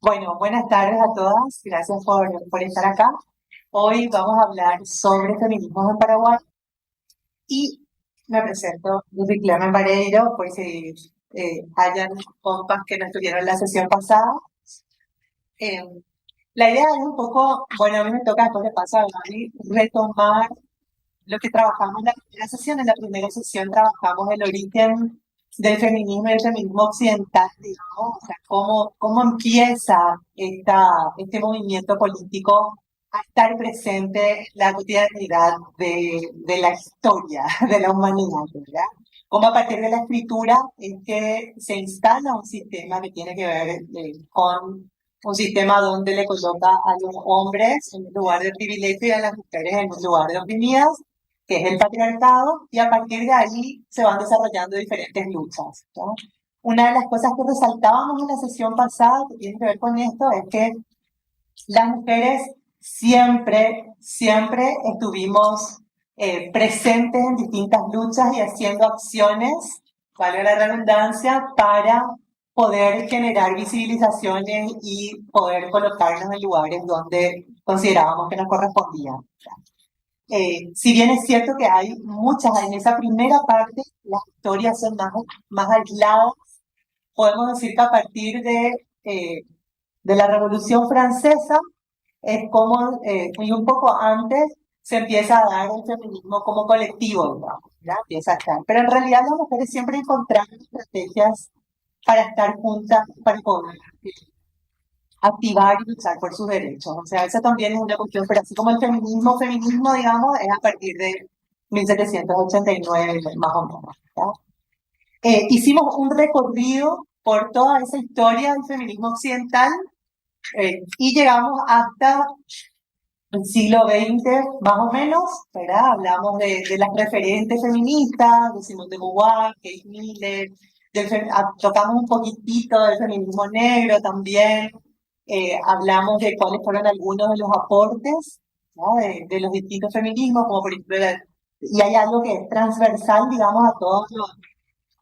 Bueno, buenas tardes a todas. Gracias por estar acá. Hoy vamos a hablar sobre feminismo en Paraguay y me presento, Lucy Clemen Vareiro, por si hayan compas que no estuvieron en la sesión pasada. Eh, la idea es un poco, bueno, a mí me toca después de pasar, a mí retomar lo que trabajamos en la primera sesión. En la primera sesión trabajamos el origen del feminismo y el feminismo occidental, digamos, o sea, cómo empieza este movimiento político a estar presente en la cotidianidad de la historia de la humanidad, ¿verdad? Cómo a partir de la escritura es que se instala un sistema que tiene que ver con un sistema donde le coloca a los hombres en un lugar de privilegio y a las mujeres en un lugar de oprimidas, que es el patriarcado, y a partir de ahí se van desarrollando diferentes luchas, ¿no? Una de las cosas que resaltábamos en la sesión pasada, que tiene que ver con esto, es que las mujeres siempre estuvimos presentes en distintas luchas y haciendo acciones, vale la redundancia, para poder generar visibilizaciones y poder colocarnos en lugares donde considerábamos que nos correspondían. Si bien es cierto que hay muchas, en esa primera parte las historias son más aisladas, podemos decir que a partir de la Revolución Francesa es como, y un poco antes, se empieza a dar el feminismo como colectivo, digamos, ¿ya? Empieza a estar. Pero en realidad las mujeres siempre encontraron estrategias para estar juntas, para poder activar y luchar por sus derechos. O sea, esa también es una cuestión, pero así como el feminismo, digamos, es a partir de 1789, más o menos, ¿ya? Hicimos un recorrido por toda esa historia del feminismo occidental y llegamos hasta el siglo XX, más o menos, ¿verdad? Hablamos de las referentes feministas, de Simone de Beauvoir, Kate Miller, tocamos un poquitito del feminismo negro también, hablamos de cuáles fueron algunos de los aportes, ¿no? de los distintos feminismos, como por ejemplo, y hay algo que es transversal, digamos,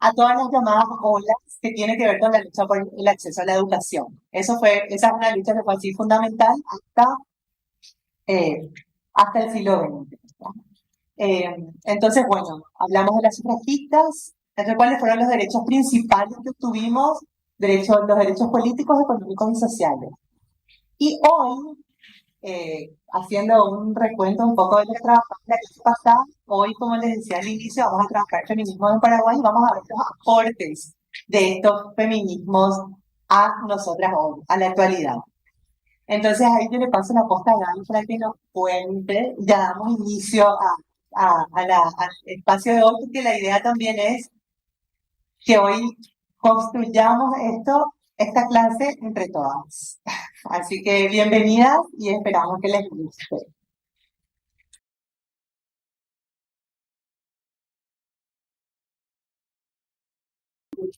a todas las llamadas olas que tiene que ver con la lucha por el acceso a la educación. Esa es una lucha que fue así fundamental eh, hasta el siglo XX. ¿No? Entonces, bueno, hablamos de las sufragistas, entre cuáles fueron los derechos principales que obtuvimos, los derechos políticos, económicos y sociales. Y hoy, haciendo un recuento un poco de lo que trabajamos la clase pasada, hoy, como les decía al inicio, vamos a trabajar el feminismo en Paraguay y vamos a ver los aportes de estos feminismos a nosotras hoy, a la actualidad. Entonces ahí yo le paso la posta a Gaby para que nos cuente, ya damos inicio al espacio de hoy, porque la idea también es que hoy construyamos esta clase entre todas. Así que bienvenidas y esperamos que les guste.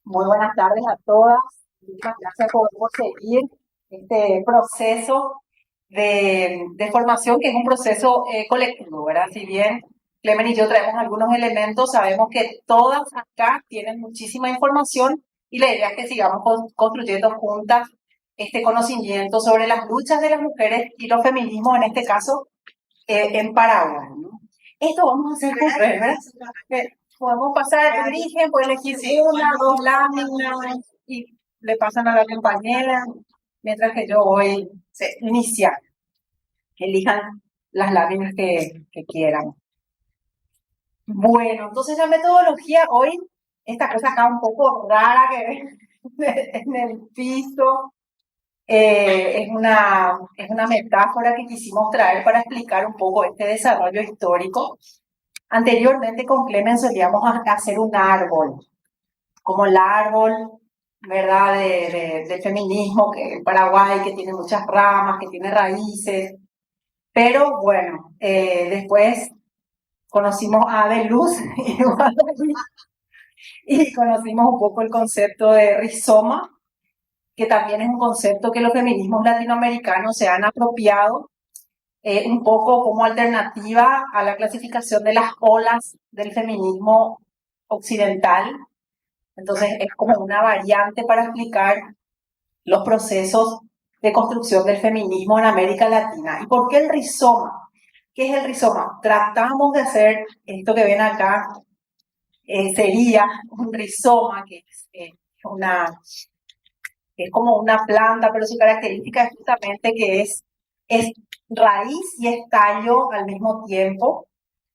Muy buenas tardes a todas. Muchas gracias por seguir este proceso de formación, que es un proceso colectivo, ¿verdad? Si bien Clemen y yo traemos algunos elementos, sabemos que todas acá tienen muchísima información y la idea es que sigamos construyendo juntas este conocimiento sobre las luchas de las mujeres y los feminismos, en este caso, en Paraguay, ¿no? Esto vamos a hacer con ¿verdad? Podemos pasar el origen, pueden elegir una, dos láminas y le pasan a la compañera, mientras que yo voy a iniciar. Elijan las láminas que quieran. Bueno, entonces la metodología hoy, esta cosa acá un poco rara que ven en el piso, es una metáfora que quisimos traer para explicar un poco este desarrollo histórico. Anteriormente con Clemen solíamos hacer un árbol, como el árbol, ¿verdad?, del feminismo que en Paraguay, que tiene muchas ramas, que tiene raíces. Pero bueno, después conocimos a Adeluz y conocimos un poco el concepto de rizoma, que también es un concepto que los feminismos latinoamericanos se han apropiado un poco como alternativa a la clasificación de las olas del feminismo occidental. Entonces es como una variante para explicar los procesos de construcción del feminismo en América Latina. ¿Y por qué el rizoma? ¿Qué es el rizoma? Tratamos de hacer esto que ven acá, sería un rizoma, que es como una planta, pero su característica es justamente que es raíz y es tallo al mismo tiempo.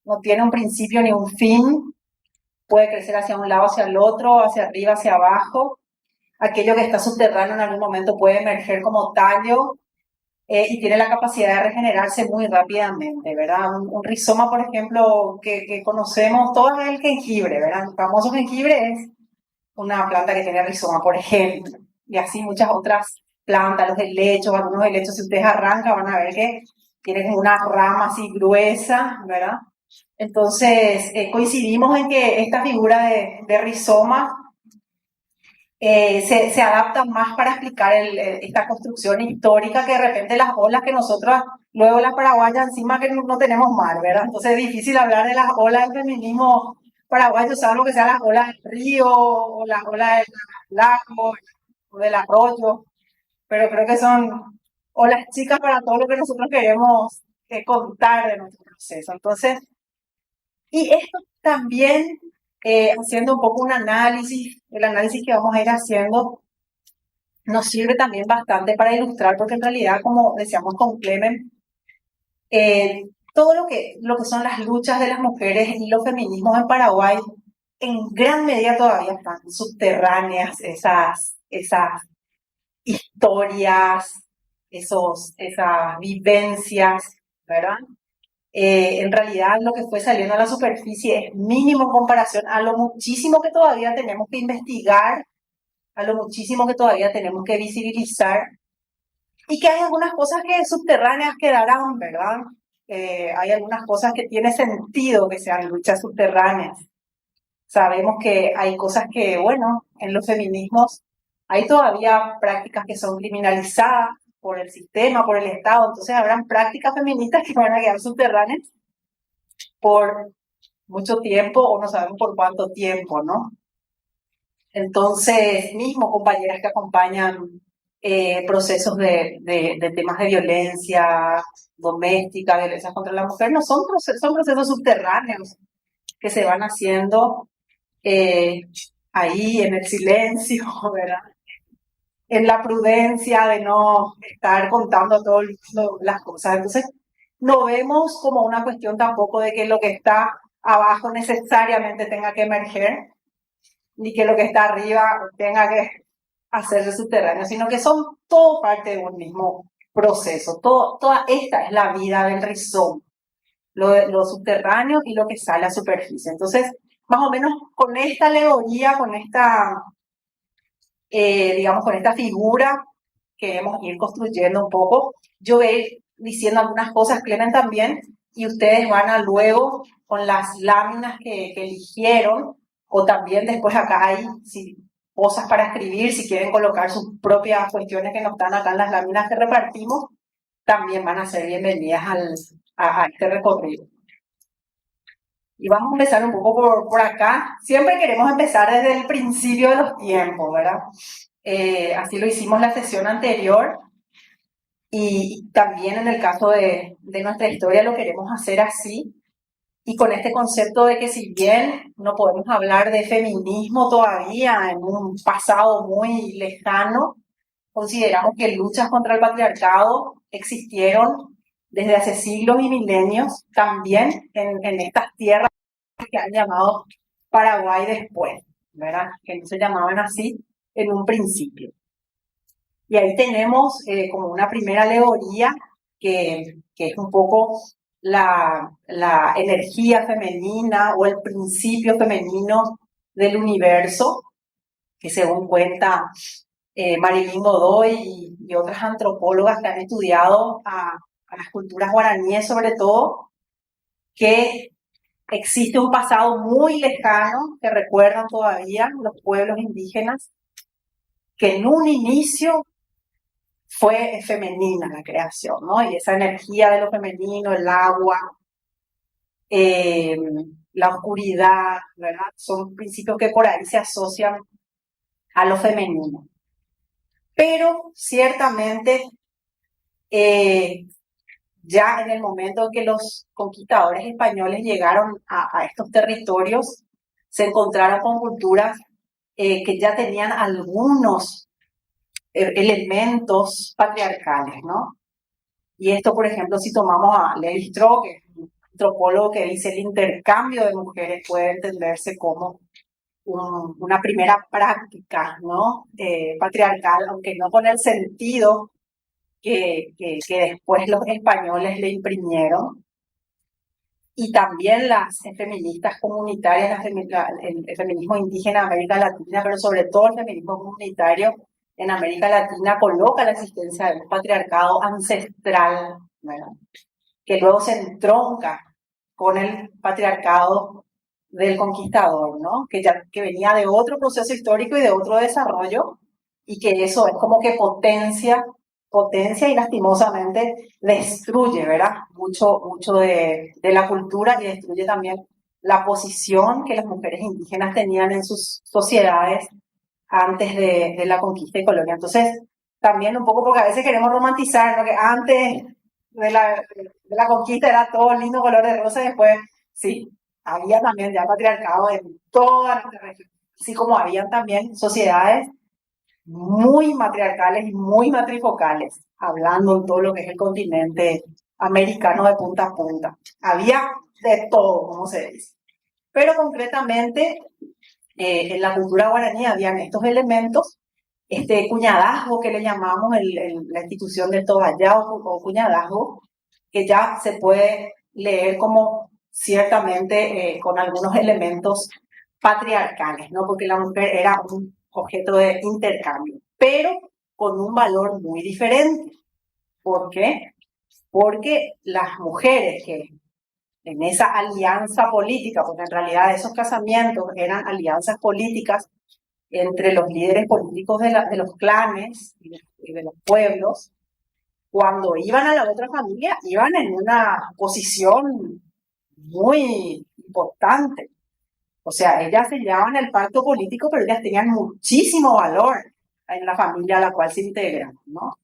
No tiene un principio ni un fin. Puede crecer hacia un lado, hacia el otro, hacia arriba, hacia abajo. Aquello que está subterráneo en algún momento puede emerger como tallo y tiene la capacidad de regenerarse muy rápidamente, ¿verdad? Un rizoma, por ejemplo, que conocemos todos es el jengibre, ¿verdad? El famoso jengibre es una planta que tiene rizoma, por ejemplo. Y así muchas otras plantas, los helechos, algunos helechos, si ustedes arrancan van a ver que tienen una rama así gruesa, ¿verdad? Entonces, coincidimos en que esta figura de rizoma se adapta más para explicar esta construcción histórica que de repente las olas que nosotros, luego las paraguayas encima que no tenemos mar, ¿verdad? Entonces es difícil hablar de las olas del feminismo paraguayo, salvo que sean las olas del río o las olas del lago o del arroyo, pero creo que son olas chicas para todo lo que nosotros queremos contar de nuestro proceso. Entonces, y esto también, haciendo un poco un análisis, el análisis que vamos a ir haciendo, nos sirve también bastante para ilustrar, porque en realidad, como decíamos con Clemen, todo lo que son las luchas de las mujeres y los feminismos en Paraguay, en gran medida todavía están subterráneas esas historias, esas vivencias, ¿verdad? En realidad lo que fue saliendo a la superficie es mínimo en comparación a lo muchísimo que todavía tenemos que investigar, a lo muchísimo que todavía tenemos que visibilizar, y que hay algunas cosas que subterráneas quedarán, ¿verdad? Hay algunas cosas que tiene sentido que sean luchas subterráneas. Sabemos que hay cosas que, bueno, en los feminismos hay todavía prácticas que son criminalizadas por el sistema, por el Estado, entonces habrán prácticas feministas que van a quedar subterráneas por mucho tiempo o no sabemos por cuánto tiempo, ¿no? Entonces, mismo compañeras que acompañan procesos de temas de violencia doméstica, violencia contra la mujer, no son procesos subterráneos que se van haciendo ahí en el silencio, ¿verdad? En la prudencia de no estar contando todas las cosas. Entonces, no vemos como una cuestión tampoco de que lo que está abajo necesariamente tenga que emerger, ni que lo que está arriba tenga que hacerse subterráneo, sino que son todo parte de un mismo proceso. Toda esta es la vida del rizoma, lo subterráneo y lo que sale a la superficie. Entonces, más o menos con esta alegoría, con esta, digamos, con esta figura queremos ir construyendo un poco. Yo voy a ir diciendo algunas cosas, Clemen también, y ustedes van a luego con las láminas que eligieron, o también después acá hay cosas para escribir, si quieren colocar sus propias cuestiones que no están acá en las láminas que repartimos, también van a ser bienvenidas a este recorrido. Y vamos a empezar un poco por acá. Siempre queremos empezar desde el principio de los tiempos, ¿verdad? Así lo hicimos la sesión anterior y también en el caso de nuestra historia lo queremos hacer así, y con este concepto de que si bien no podemos hablar de feminismo todavía en un pasado muy lejano, consideramos que luchas contra el patriarcado existieron desde hace siglos y milenios también en estas tierras que han llamado Paraguay después, ¿verdad? Que no se llamaban así en un principio. Y ahí tenemos como una primera alegoría que es un poco la energía femenina o el principio femenino del universo, que según cuenta Marilyn Godoy y otras antropólogas que han estudiado a las culturas guaraníes sobre todo, que existe un pasado muy lejano que recuerdan todavía los pueblos indígenas, que en un inicio fue femenina la creación, ¿no? Y esa energía de lo femenino, el agua, la oscuridad, ¿verdad? Son principios que por ahí se asocian a lo femenino. Pero ciertamente ya en el momento en que los conquistadores españoles llegaron a estos territorios, se encontraron con culturas que ya tenían algunos elementos patriarcales, ¿no? Y esto, por ejemplo, si tomamos a Levi Strauss, que es un antropólogo que dice el intercambio de mujeres puede entenderse como una primera práctica, ¿no? Patriarcal, aunque no con el sentido que después los españoles le imprimieron. Y también las feministas comunitarias, el feminismo indígena en América Latina, pero sobre todo el feminismo comunitario en América Latina, coloca la existencia del patriarcado ancestral, ¿verdad? Que luego se entronca con el patriarcado del conquistador, ¿no? Que venía de otro proceso histórico y de otro desarrollo, y que eso es como que potencia y lastimosamente destruye, ¿verdad? Mucho de la cultura, y destruye también la posición que las mujeres indígenas tenían en sus sociedades antes de la conquista y colonia. Entonces, también un poco porque a veces queremos romantizar, ¿no? Que antes de la conquista era todo lindo color de rosa y después, sí, había también ya patriarcado en toda nuestra región. Así como habían también sociedades muy matriarcales y muy matrifocales, hablando en todo lo que es el continente americano de punta a punta. Había de todo, como se dice. Pero concretamente, en la cultura guaraní habían estos elementos, este cuñadazgo que le llamamos la institución del toballao o cuñadazgo, que ya se puede leer como ciertamente con algunos elementos patriarcales, ¿no? Porque la mujer era un objeto de intercambio, pero con un valor muy diferente. ¿Por qué? Porque las mujeres que en esa alianza política, porque en realidad esos casamientos eran alianzas políticas entre los líderes políticos de los clanes y de los pueblos, cuando iban a la otra familia, iban en una posición muy importante. O sea, ellas sellaban el pacto político, pero ellas tenían muchísimo valor en la familia a la cual se integran, ¿no?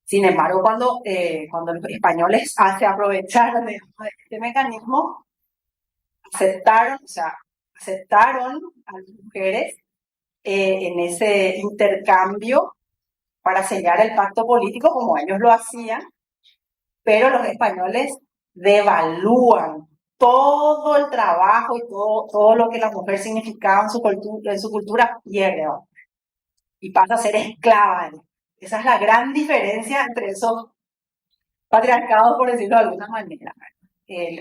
Sin embargo, cuando los españoles se aprovecharon de este mecanismo, aceptaron a las mujeres en ese intercambio para sellar el pacto político como ellos lo hacían, pero los españoles devalúan todo el trabajo y todo lo que la mujer significaba en su cultura pierde, ¿no? Y pasa a ser esclava. Esa es la gran diferencia entre esos patriarcados, por decirlo de alguna manera.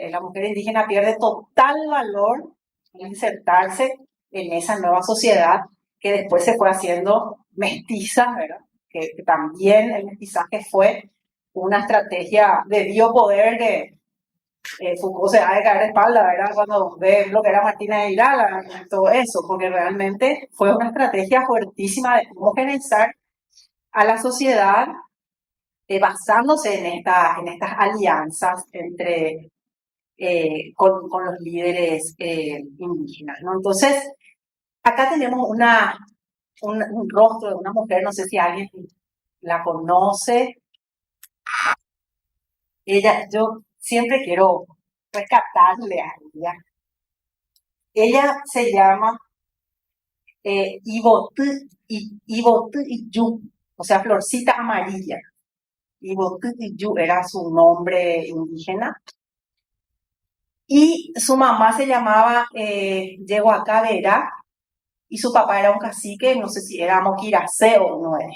La mujer indígena pierde total valor al insertarse en esa nueva sociedad que después se fue haciendo mestiza, ¿verdad? Que también el mestizaje fue una estrategia de biopoder que Foucault se ha de caer de espalda, ¿verdad? Cuando ve lo que era Martina de Irala, todo eso, porque realmente fue una estrategia fuertísima de homogeneizar a la sociedad basándose en estas alianzas con los líderes indígenas, ¿no? Entonces, acá tenemos un rostro de una mujer, no sé si alguien la conoce. Yo siempre quiero rescatarle a ella. Ella se llama Ibotu-Iyu, o sea, florcita amarilla. Ibotu-Iyu era su nombre indígena. Y su mamá se llamaba Yehuacá Vera, y su papá era un cacique, no sé si era Moquiracé o no era.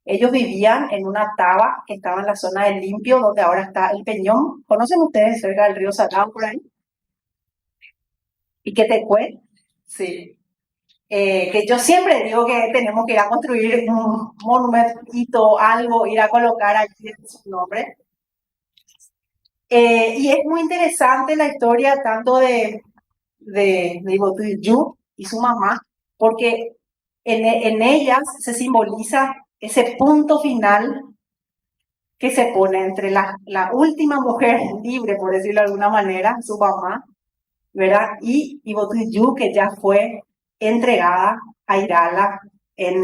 Ellos vivían en una taba que estaba en la zona del Limpio, donde ahora está el Peñón. ¿Conocen ustedes cerca del río Salado por ahí? ¿Y qué te cuento? Sí. Que yo siempre digo que tenemos que ir a construir un monumento, algo, ir a colocar allí su nombre. Y es muy interesante la historia tanto de Ibotu-Yu y su mamá, porque en ellas se simboliza ese punto final que se pone entre la última mujer libre, por decirlo de alguna manera, su mamá, ¿verdad? Y Ibotu-Yu, que ya fue entregada a Irala en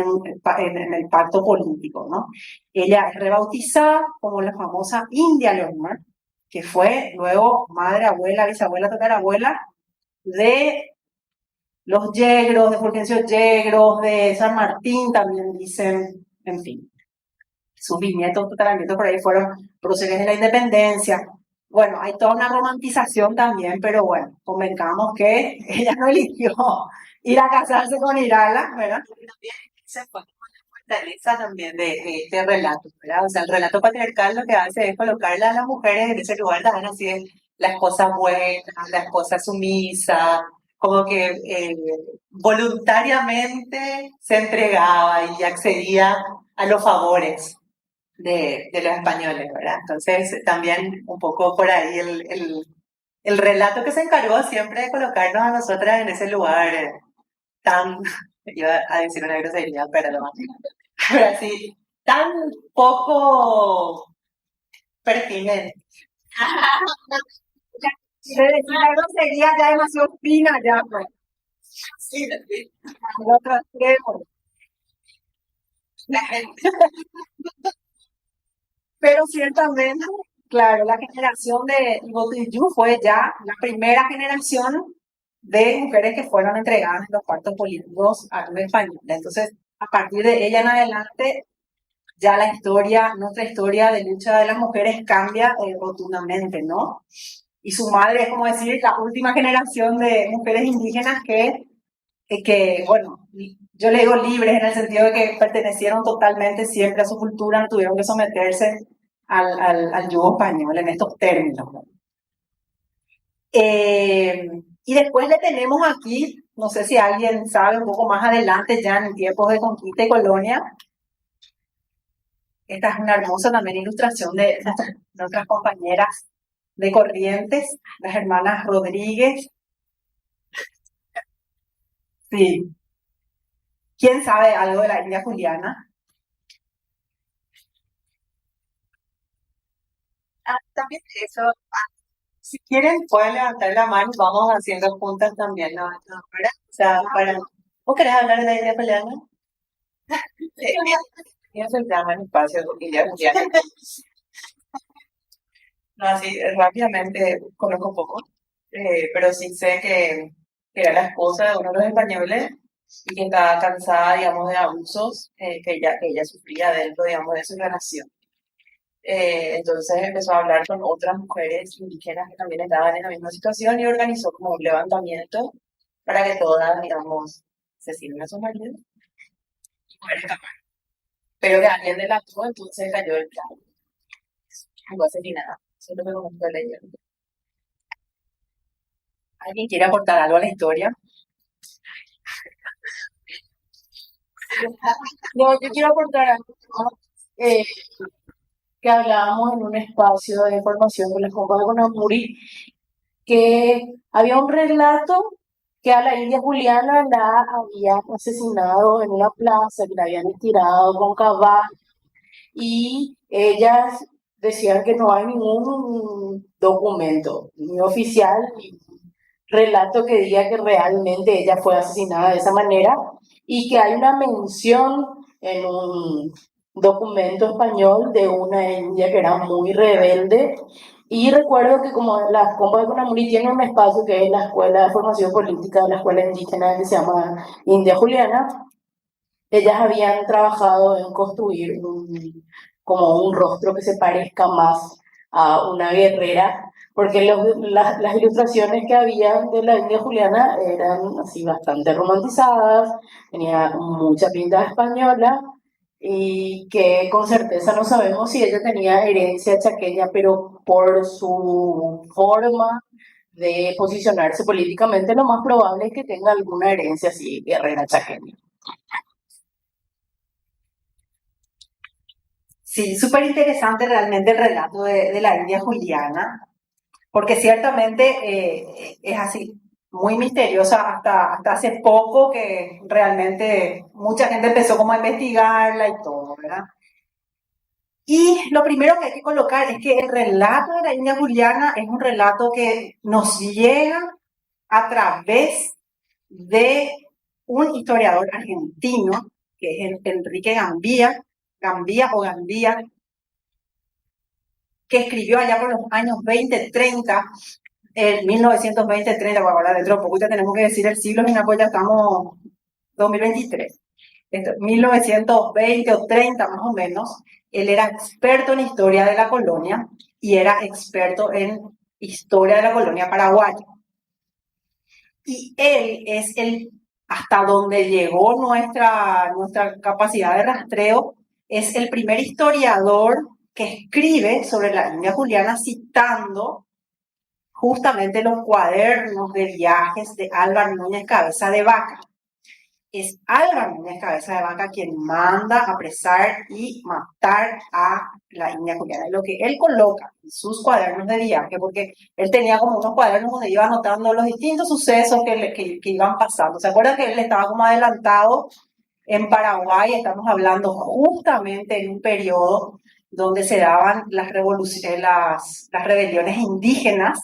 el pacto político, ¿no? Ella es rebautizada como la famosa India Leonor, que fue luego madre, abuela, bisabuela, tatarabuela de los Yegros, de Fulgencio Yegros, de San Martín también dicen, en fin. Sus bisnietos, tataranietos por ahí fueron próceres de la independencia. Bueno, hay toda una romantización también, pero bueno, convencamos que ella no eligió ir a casarse con Irala, ¿verdad? Se fue como la fortaleza también de este relato, ¿verdad? O sea, el relato patriarcal lo que hace es colocar a las mujeres en ese lugar, también así de las cosas buenas, las cosas sumisas, como que voluntariamente se entregaba y accedía a los favores de los españoles, ¿verdad? Entonces, también un poco por ahí el relato que se encargó siempre de colocarnos a nosotras en ese lugar tan, iba a decir una grosería, perdón, pero así, tan poco pertinente. De decir la grosería ya demasiado fina, ya, pues. Sí, sí, El otro extremo. la gente. Pero ciertamente, claro, la generación de Yu fue ya la primera generación de mujeres que fueron entregadas en los pactos políticos a los españoles. Entonces, a partir de ella en adelante, ya la historia, nuestra historia de lucha de las mujeres cambia rotundamente, ¿no? Y su madre es como decir la última generación de mujeres indígenas que, bueno, yo le digo libres en el sentido de que pertenecieron totalmente siempre a su cultura, no tuvieron que someterse al yugo español en estos términos, ¿no? Y después le tenemos aquí, no sé si alguien sabe un poco más adelante, ya en tiempos de conquista y colonia. Esta es una hermosa también ilustración de nuestras compañeras de Corrientes, las hermanas Rodríguez. Sí. ¿Quién sabe algo de la India Juliana? También eso, si quieren pueden levantar la mano, vamos haciendo juntas también, ¿no? ¿Verdad? O sea, para... ¿Vos querés hablar de la idea peleana? ¿Quién se llama el espacio de idea Juliana? No, así rápidamente conozco poco, pero sí sé que era la esposa de uno de los españoles y que estaba cansada, digamos, de abusos que ella sufría dentro, digamos, de su relación. Entonces empezó a hablar con otras mujeres indígenas que también estaban en la misma situación y organizó como un levantamiento para que todas, digamos, se sirvan a sus maridos y poder escapar. Pero que alguien delató, entonces cayó el plan. Algo asesinada. Eso es lo que conozco de la leyenda. ¿Alguien quiere aportar algo a la historia? No, yo quiero aportar algo eh, que hablábamos en un espacio de formación con las compas de Conamuri, que había un relato que a la India Juliana la habían asesinado en una plaza, que la habían estirado con caballo, y ellas decían que no hay ningún documento, ni oficial, ni relato que diga que realmente ella fue asesinada de esa manera, y que hay una mención en un documento español de una india que era muy rebelde. Y recuerdo que como las compas de Conamuri tienen un espacio que es la Escuela de Formación Política de la Escuela Indígena que se llama India Juliana, ellas habían trabajado en construir como un rostro que se parezca más a una guerrera, porque las ilustraciones que había de la India Juliana eran así bastante romantizadas, tenía mucha pinta española y que con certeza no sabemos si ella tenía herencia chaqueña, pero por su forma de posicionarse políticamente, lo más probable es que tenga alguna herencia así guerrera chaqueña. Sí, súper interesante realmente el relato de la India Juliana, porque ciertamente es así, muy misteriosa hasta hace poco que realmente mucha gente empezó como a investigarla y todo, ¿verdad? Y lo primero que hay que colocar es que el relato de la India Juliana es un relato que nos llega a través de un historiador argentino que es Enrique Gambía, que escribió allá por los años 2030, en 1920-30, para hablar dentro de poco ya tenemos que decir el siglo, y pues ya estamos 2023. 1920 o 30 más o menos, él era experto en historia de la colonia y era experto en historia de la colonia paraguaya. Y él es hasta donde llegó nuestra capacidad de rastreo, es el primer historiador que escribe sobre la India Juliana citando justamente los cuadernos de viajes de Álvar Núñez Cabeza de Vaca. Es Álvar Núñez Cabeza de Vaca quien manda apresar y matar a la India Juliana. Y lo que él coloca en sus cuadernos de viaje, porque él tenía como unos cuadernos donde iba anotando los distintos sucesos que iban pasando. ¿Se acuerdan que él estaba como adelantado en Paraguay? Estamos hablando justamente en un periodo donde se daban las rebeliones indígenas,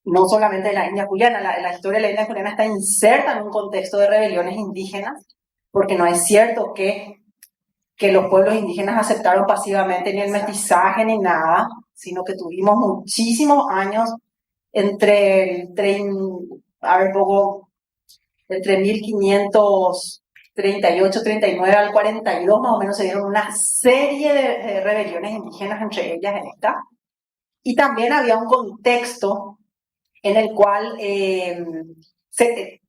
no solamente de la India Juliana, la historia de la India Juliana está inserta en un contexto de rebeliones indígenas, porque no es cierto que los pueblos indígenas aceptaron pasivamente ni el mestizaje ni nada, sino que tuvimos muchísimos años entre 1538, 39 al 42 más o menos se dieron una serie de rebeliones indígenas, entre ellas esta, y también había un contexto en el cual se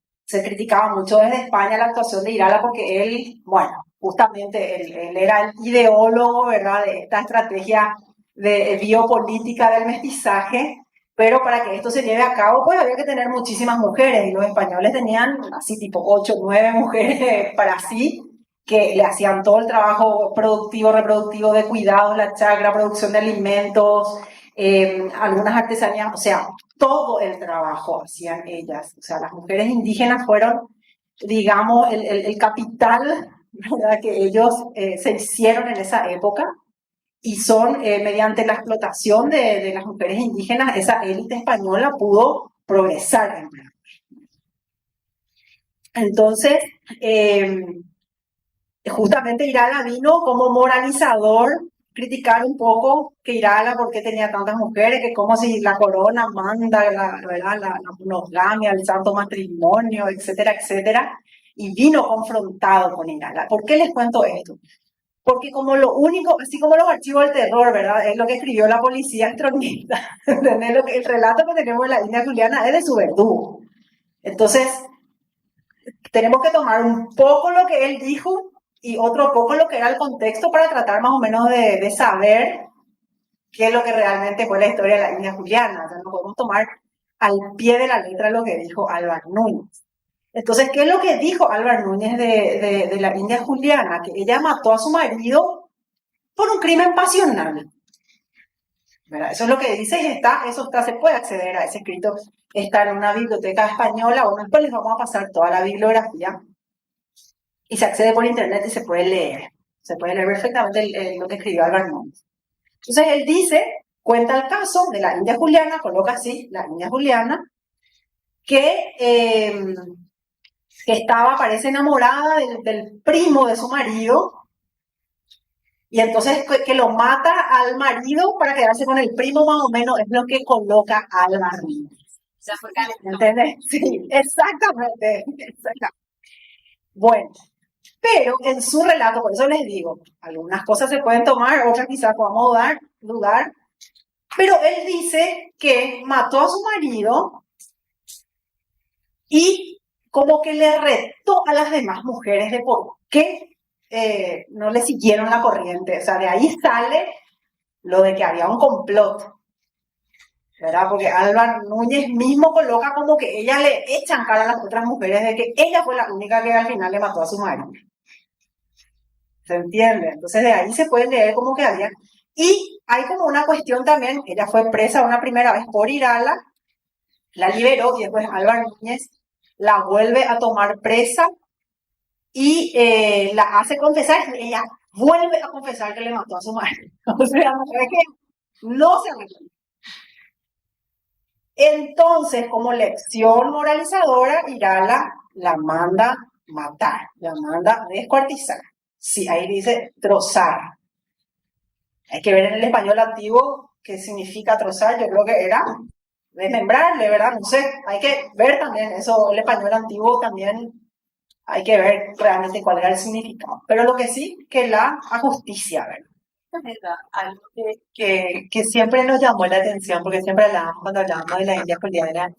criticaba mucho desde España la actuación de Irala, porque él, bueno, justamente él era el ideólogo, ¿verdad?, de esta estrategia de biopolítica del mestizaje, pero para que esto se lleve a cabo, pues había que tener muchísimas mujeres, y los españoles tenían así tipo 8 o 9 mujeres para sí, que le hacían todo el trabajo productivo, reproductivo de cuidados, la chacra, producción de alimentos, algunas artesanías, o sea, todo el trabajo hacían ellas. O sea, las mujeres indígenas fueron, digamos, el capital, ¿verdad?, que ellos se hicieron en esa época, y son, mediante la explotación de las mujeres indígenas, esa élite española pudo progresar. Entonces, justamente Irala vino como moralizador, criticar un poco que Irala, por qué tenía tantas mujeres, que como si la corona manda la monogamia, el santo matrimonio, etcétera, etcétera, y vino confrontado con Irala. ¿Por qué les cuento esto? Porque como lo único, así como los archivos del terror, ¿verdad?, es lo que escribió la policía estronista, ¿entendés? El relato que tenemos de la India Juliana es de su verdugo. Entonces, tenemos que tomar un poco lo que él dijo y otro poco lo que era el contexto para tratar más o menos de saber qué es lo que realmente fue la historia de la India Juliana. O sea, no podemos tomar al pie de la letra lo que dijo Álvar Núñez. Entonces, ¿qué es lo que dijo Álvar Núñez de la India Juliana? Que ella mató a su marido por un crimen pasional. ¿Verdad? Eso es lo que dice, y se puede acceder a ese escrito, está en una biblioteca española. Bueno, después les vamos a pasar toda la bibliografía, y se accede por internet y se puede leer perfectamente lo que escribió Álvar Núñez. Entonces él cuenta el caso de la India Juliana, coloca así, la India Juliana, que parece enamorada del primo de su marido, y entonces que lo mata al marido para quedarse con el primo, más o menos, es lo que coloca Álvar Núñez. ¿Entendés? Sí, exactamente. Bueno, pero en su relato, por eso les digo, algunas cosas se pueden tomar, otras quizás podamos dudar, pero él dice que mató a su marido y como que le retó a las demás mujeres de por qué no le siguieron la corriente. O sea, de ahí sale lo de que había un complot, ¿verdad? Porque Álvar Núñez mismo coloca como que ella le echan cara a las otras mujeres de que ella fue la única que al final le mató a su marido. ¿Se entiende? Entonces de ahí se puede leer como que había. Y hay como una cuestión también, ella fue presa una primera vez por Irala, la liberó, y después Álvar Núñez la vuelve a tomar presa y la hace confesar, y ella vuelve a confesar que le mató a su marido. O sea, mujer que no se arrepiente. Entonces, como lección moralizadora, Irala la manda matar, la manda a descuartizar. Sí, ahí dice trozar. Hay que ver en el español antiguo qué significa trozar. Yo creo que era desmembrarle, ¿verdad? No sé, hay que ver también eso, el español antiguo también hay que ver realmente cuál era el significado. Pero lo que sí, que la justicia, ¿verdad? ¿Verdad? Algo que siempre nos llamó la atención, porque siempre hablábamos cuando hablábamos de la India juliana,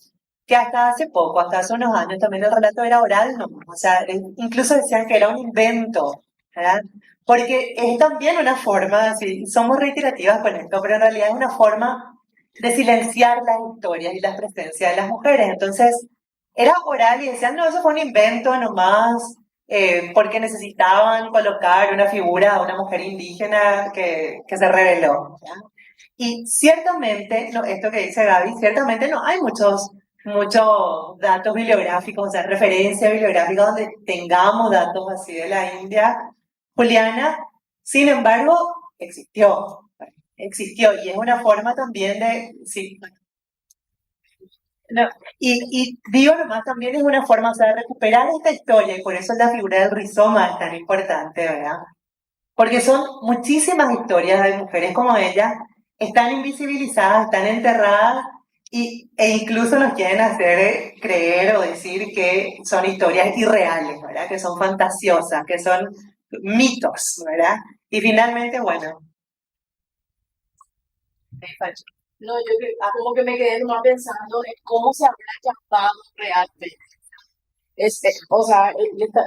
que hasta hace poco, hasta hace unos años, también el relato era oral, ¿no? O sea, incluso decían que era un invento, ¿verdad? Porque es también una forma, sí, somos reiterativas con esto, pero en realidad es una forma de silenciar las historias y la presencia de las mujeres. Entonces, era oral y decían, no, eso fue un invento nomás, porque necesitaban colocar una figura de una mujer indígena que se reveló, ¿ya? Y ciertamente, no, esto que dice Gaby, ciertamente no hay muchos datos bibliográficos, o sea, referencias bibliográficas donde tengamos datos así de la India juliana. Sin embargo, existió y es una forma también de, sí, no, y digo nomás, también es una forma, o sea, de recuperar esta historia, y por eso la figura del rizoma es tan importante, ¿verdad? Porque son muchísimas historias de mujeres como ella, están invisibilizadas, están enterradas, e incluso nos quieren hacer creer o decir que son historias irreales, ¿verdad? Que son fantasiosas, que son mitos, ¿verdad? Y finalmente, bueno, No, como que me quedé nomás pensando en cómo se habrá llamado realmente. O sea,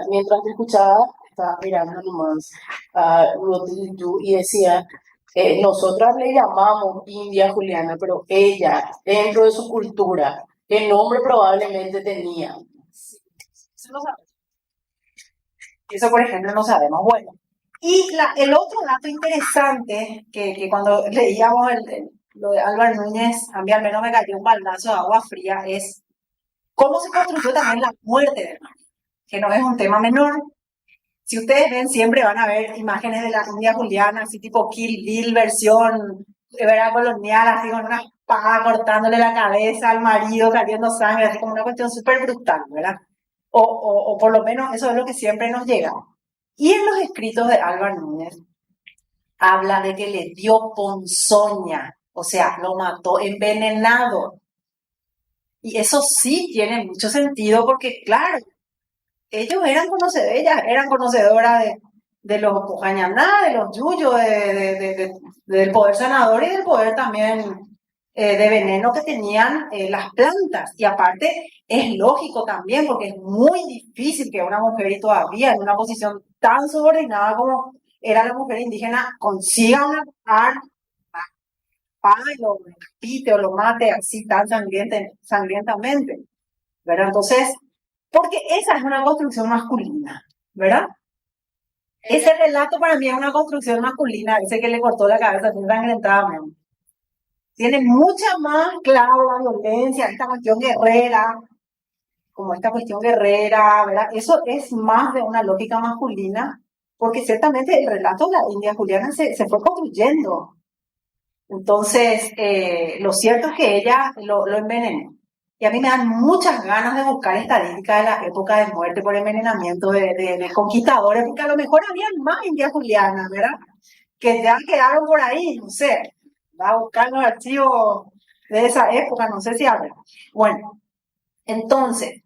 mientras te escuchaba, estaba mirando nomás a Rodrigo y decía, nosotras le llamamos India Juliana, pero ella, dentro de su cultura, ¿qué nombre probablemente tenía? Eso no sabemos. Eso, por ejemplo, no sabemos. Bueno, y el otro dato interesante que cuando leíamos lo de Álvaro Núñez, a mí al menos me cayó un baldazo de agua fría, es cómo se construyó también la muerte de María, que no es un tema menor. Si ustedes ven, siempre van a ver imágenes de la India Juliana, así tipo Kill Bill, versión vera colonial, así con una espada cortándole la cabeza al marido, cayendo sangre, así como una cuestión súper brutal, ¿verdad? O por lo menos eso es lo que siempre nos llega. Y en los escritos de Álvaro Núñez habla de que le dio ponzoña, o sea, lo mató envenenado. Y eso sí tiene mucho sentido porque, claro, ellos ellas eran conocedoras de los Pujañaná, de los yuyos, del poder sanador y del poder también de veneno que tenían las plantas. Y aparte, es lógico también, porque es muy difícil que una mujer y todavía en una posición tan subordinada como era la mujer indígena consiga una arma y lo repite o lo mate así tan sangrientamente, ¿verdad? Entonces, porque esa es una construcción masculina, ¿verdad? Ese relato para mí es una construcción masculina, ese que le cortó la cabeza así ensangrentadamente. Tiene mucha más, claro, la violencia, esta cuestión guerrera, ¿verdad? Eso es más de una lógica masculina, porque ciertamente el relato de la India Juliana se fue construyendo. Entonces, lo cierto es que ella lo envenenó. Y a mí me dan muchas ganas de buscar estadísticas de la época de muerte por envenenamiento de conquistadores, porque a lo mejor había más India Juliana, ¿verdad? Que ya quedaron por ahí, no sé. Va a buscar los archivos de esa época, no sé si habrá. Bueno, entonces,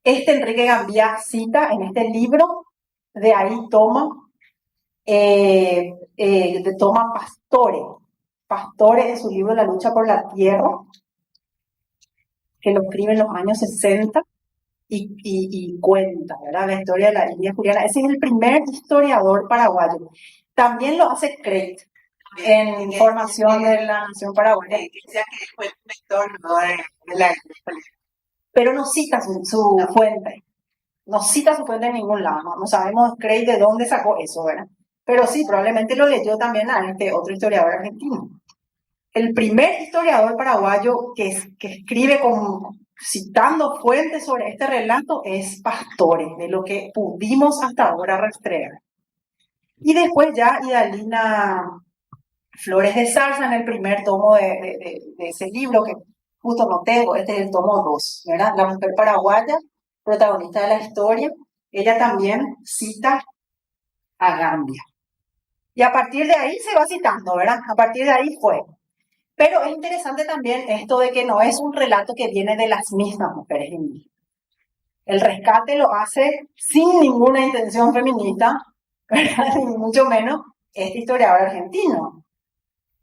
Enrique Gambía cita en este libro, de ahí toma Pastore en su libro La lucha por la tierra, que lo escribe en los años 60 y cuenta, ¿verdad?, la historia de la India Juliana. Ese es el primer historiador paraguayo. También lo hace Crate en Información de la Nación Paraguaya. Decía que fue el mentor, ¿no?, de la India juliana. Pero no cita su fuente. No cita su fuente en ningún lado. No sabemos Crate de dónde sacó eso, ¿verdad? Pero sí, probablemente lo leyó también a este otro historiador argentino. El primer historiador paraguayo que escribe citando fuentes sobre este relato es Pastore, de lo que pudimos hasta ahora rastrear. Y después ya Idalina Flores de Zarza en el primer tomo de ese libro, que justo no tengo, este es el tomo 2, ¿verdad? La mujer paraguaya, protagonista de la historia, ella también cita a Gambia. Y a partir de ahí se va citando, ¿verdad? A partir de ahí fue. Pero es interesante también esto de que no es un relato que viene de las mismas mujeres indígenas. El rescate lo hace sin ninguna intención feminista, ¿verdad? Ni mucho menos este historiador argentino,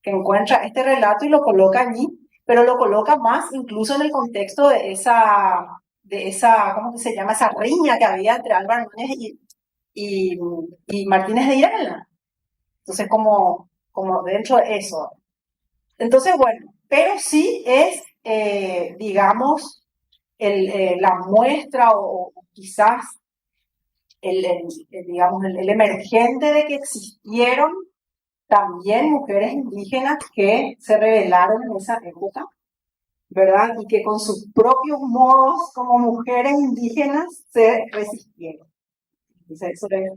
que encuentra este relato y lo coloca allí, pero lo coloca más incluso en el contexto de esa ¿cómo que se llama? Esa riña que había entre Álvaro Núñez y Martínez de Irala. Entonces, como dentro de eso. Entonces, bueno, pero sí es, digamos, la muestra o quizás digamos, el emergente de que existieron también mujeres indígenas que se rebelaron en esa época, ¿verdad? Y que con sus propios modos como mujeres indígenas se resistieron. Entonces, eso es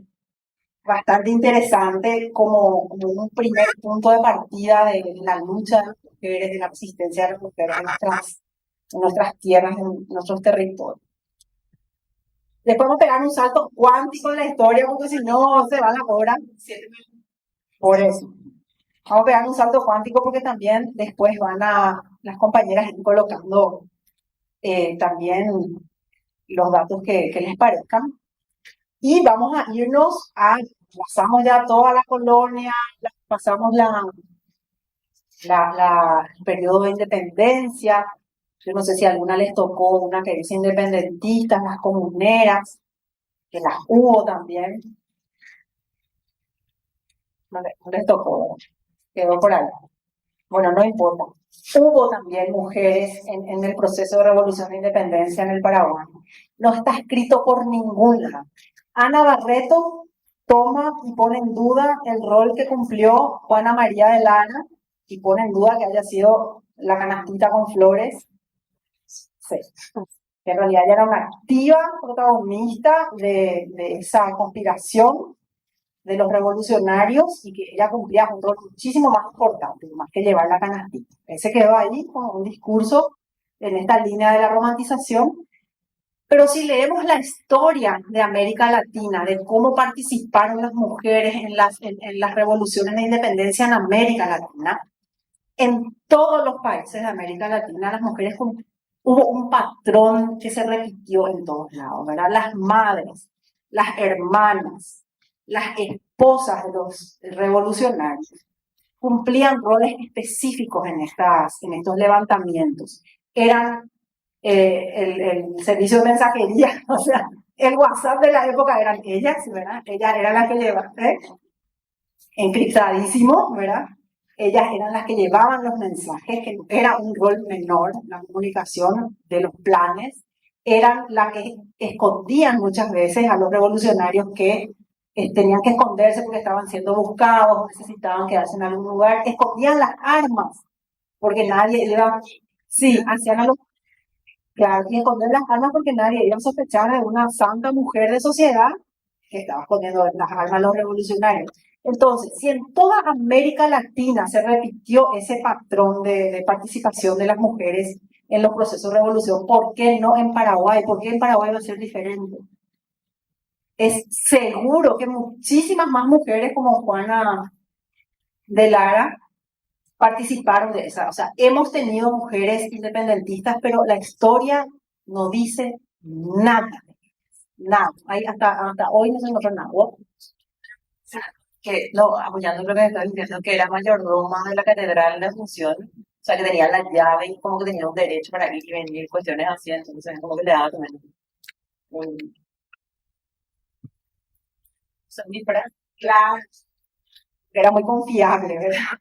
bastante interesante como un primer punto de partida de la lucha de las mujeres, de la resistencia de las mujeres en nuestras tierras, en nuestros territorios. Después vamos a pegar un salto cuántico en la historia, porque si no se va la hora. Por eso. Vamos a pegar un salto cuántico porque también después van a las compañeras ir colocando también los datos que les parezcan. Y vamos a irnos pasamos ya toda la colonia, pasamos el periodo de independencia. Yo no sé si a alguna les tocó una que dice independentistas, las comuneras, que las hubo también. No les tocó, quedó por ahí. Bueno, no importa. Hubo también mujeres en el proceso de revolución de independencia en el Paraguay. No está escrito por ningún lado. Ana Barreto toma y pone en duda el rol que cumplió Juana María de Lana y pone en duda que haya sido la canastita con flores. Sí. En realidad ella era una activa protagonista de esa conspiración de los revolucionarios y que ella cumplía un rol muchísimo más importante, más que llevar la canastita. Ese quedó ahí como un discurso en esta línea de la romantización. Pero si leemos la historia de América Latina, de cómo participaron las mujeres en las revoluciones de independencia en América Latina, en todos los países de América Latina, las mujeres hubo un patrón que se repitió en todos lados, ¿verdad? Las madres, las hermanas, las esposas de los revolucionarios cumplían roles específicos en estos levantamientos. Eran el servicio de mensajería, o sea, el WhatsApp de la época eran ellas, ¿verdad? Ellas eran las que llevaban, encriptadísimo, ¿verdad? Ellas eran las que llevaban los mensajes, que era un rol menor, la comunicación de los planes, eran las que escondían muchas veces a los revolucionarios que tenían que esconderse porque estaban siendo buscados, necesitaban quedarse en algún lugar, escondían las armas, porque nadie iba, sí, hacían a los, claro, y esconder las armas porque nadie iba a sospechar de una santa mujer de sociedad que estaba escondiendo las armas a los revolucionarios. Entonces, si en toda América Latina se repitió ese patrón de participación de las mujeres en los procesos de revolución, ¿por qué no en Paraguay? ¿Por qué en Paraguay va a ser diferente? Es seguro que muchísimas más mujeres como Juana de Lara participaron de esa. O sea, hemos tenido mujeres independentistas, pero la historia no dice nada. Nada. Hasta hoy no se encontró nada. Que, no, apoyando lo que estás diciendo, que era mayordoma de la Catedral de Asunción, o sea, que tenía la llave y como que tenía un derecho para ir y venir, cuestiones así, entonces como que le daba también un... Son diferentes. Claro, era muy confiable, ¿verdad?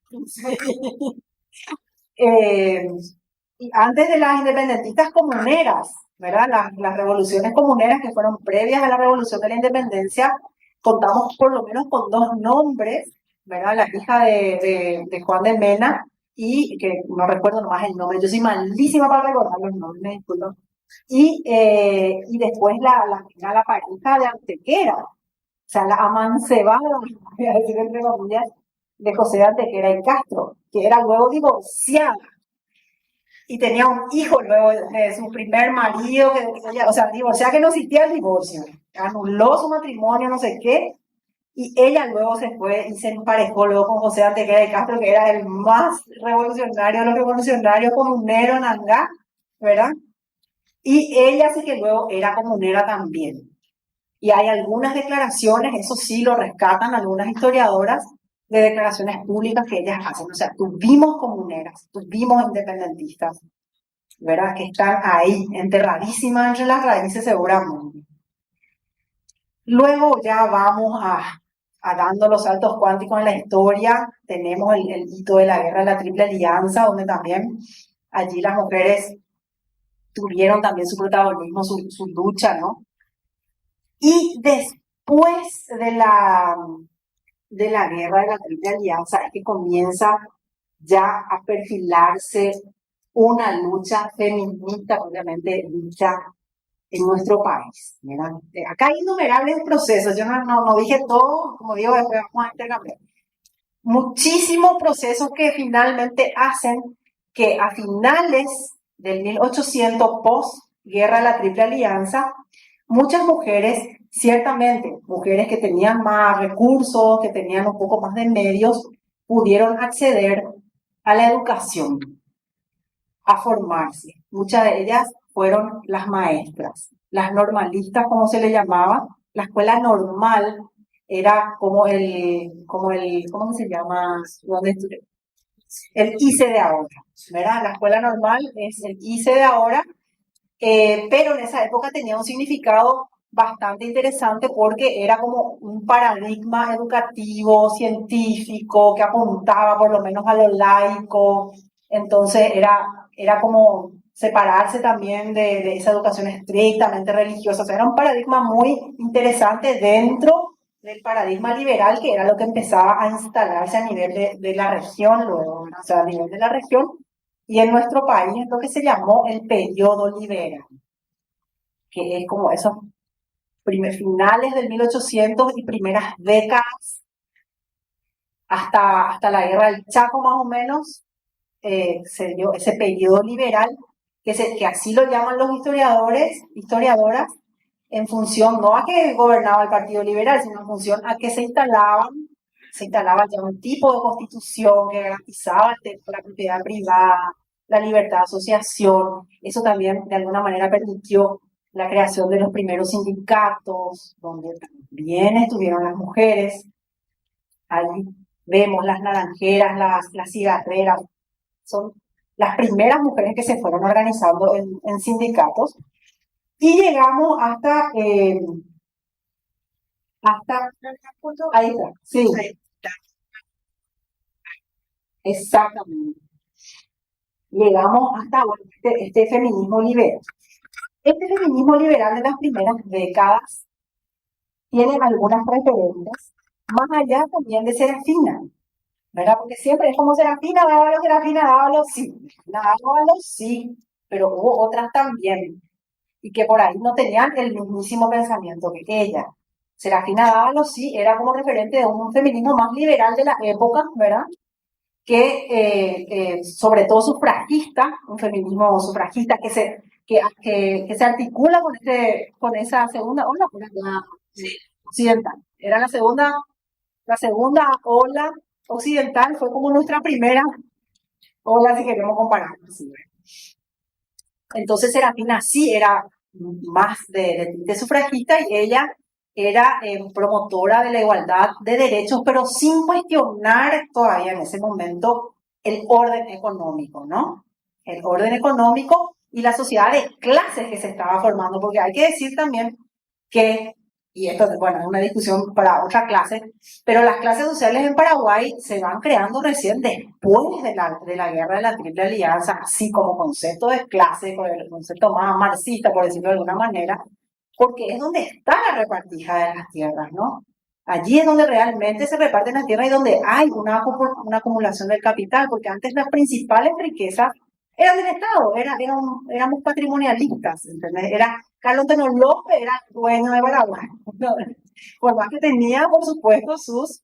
Y antes de las independentistas comuneras, ¿verdad? Las revoluciones comuneras que fueron previas a la revolución de la independencia, contamos por lo menos con dos nombres, ¿verdad? La hija de Juan de Mena y que no recuerdo nomás el nombre, yo soy malísima para recordar los nombres, me disculpo. Y después la pareja de Antequera, o sea, la amancebada, voy a decir entre comillas, de José de Antequera y Castro, que era luego divorciada y tenía un hijo luego de su primer marido, o sea, divorciada que no existía el divorcio. anuló su matrimonio, no sé qué, y ella luego se fue y se emparejó luego con José Antequera de Castro, que era el más revolucionario de los revolucionarios, comunero en Angá, ¿verdad? Y ella sí que luego era comunera también. Y hay algunas declaraciones, eso sí lo rescatan algunas historiadoras, de declaraciones públicas que ellas hacen. O sea, tuvimos comuneras, tuvimos independentistas, ¿verdad? Que están ahí, enterradísimas entre las raíces seguramente. Luego ya vamos a dando los saltos cuánticos en la historia. Tenemos el hito de la guerra de la Triple Alianza, donde también allí las mujeres tuvieron también su protagonismo, su lucha, ¿no? Y después de la guerra de la Triple Alianza es que comienza ya a perfilarse una lucha feminista, obviamente dicha en nuestro país. ¿Verdad? Acá hay innumerables procesos, yo no dije todo, como digo, después vamos a intercambiar. Muchísimos procesos que finalmente hacen que a finales del 1800, post guerra de la Triple Alianza, muchas mujeres, ciertamente mujeres que tenían más recursos, que tenían un poco más de medios, pudieron acceder a la educación, a formarse. Muchas de ellas fueron las maestras, las normalistas, como se le llamaba. La escuela normal era como ¿cómo se llama? El ICE de ahora, ¿verdad? La escuela normal es el ICE de ahora, pero en esa época tenía un significado bastante interesante porque era como un paradigma educativo, científico, que apuntaba por lo menos a lo laico. Entonces era como separarse también de esa educación estrictamente religiosa. O sea, era un paradigma muy interesante dentro del paradigma liberal, que era lo que empezaba a instalarse a nivel de la región luego, o sea, a nivel de la región. Y en nuestro país es lo que se llamó el periodo liberal, que es como esos finales del 1800 y primeras décadas hasta la guerra del Chaco más o menos, se dio ese periodo liberal, que así lo llaman los historiadoras, en función no a que gobernaba el Partido Liberal, sino en función a que se instalaba ya un tipo de constitución que garantizaba la propiedad privada, la libertad de asociación. Eso también de alguna manera permitió la creación de los primeros sindicatos, donde también estuvieron las mujeres. Ahí vemos las naranjeras, las cigarreras, son las primeras mujeres que se fueron organizando en sindicatos. Y llegamos hasta ahí está, sí, exactamente. Llegamos hasta este feminismo liberal. Este feminismo liberal de las primeras décadas tiene algunas referentes, más allá también de Serafina, ¿verdad? Porque siempre es como Serafina Dávalos, sí, pero hubo otras también, y que por ahí no tenían el mismísimo pensamiento que ella. Serafina Dávalos sí era como referente de un feminismo más liberal de la época, ¿verdad? Que sobre todo sufragista, un feminismo sufragista que se articula con esa segunda ola occidental. Era la segunda ola occidental, fue como nuestra primera ola, si queremos comparar. Así. Entonces Serafina sí era más de sufragista, y ella era promotora de la igualdad de derechos, pero sin cuestionar todavía en ese momento el orden económico, ¿no? El orden económico y la sociedad de clases que se estaba formando, porque hay que decir también que, y esto, bueno, es una discusión para otra clase, pero las clases sociales en Paraguay se van creando recién después de la guerra de la Triple Alianza, así como concepto de clase, con el concepto más marxista, por decirlo de alguna manera, porque es donde está la repartija de las tierras, ¿no? Allí es donde realmente se reparten las tierras y donde hay una acumulación del capital, porque antes las principales riquezas eran del Estado, éramos patrimonialistas, ¿entendés? Carlos Antonio López era el dueño de Paraguay, ¿no? Por más que tenía, por supuesto, sus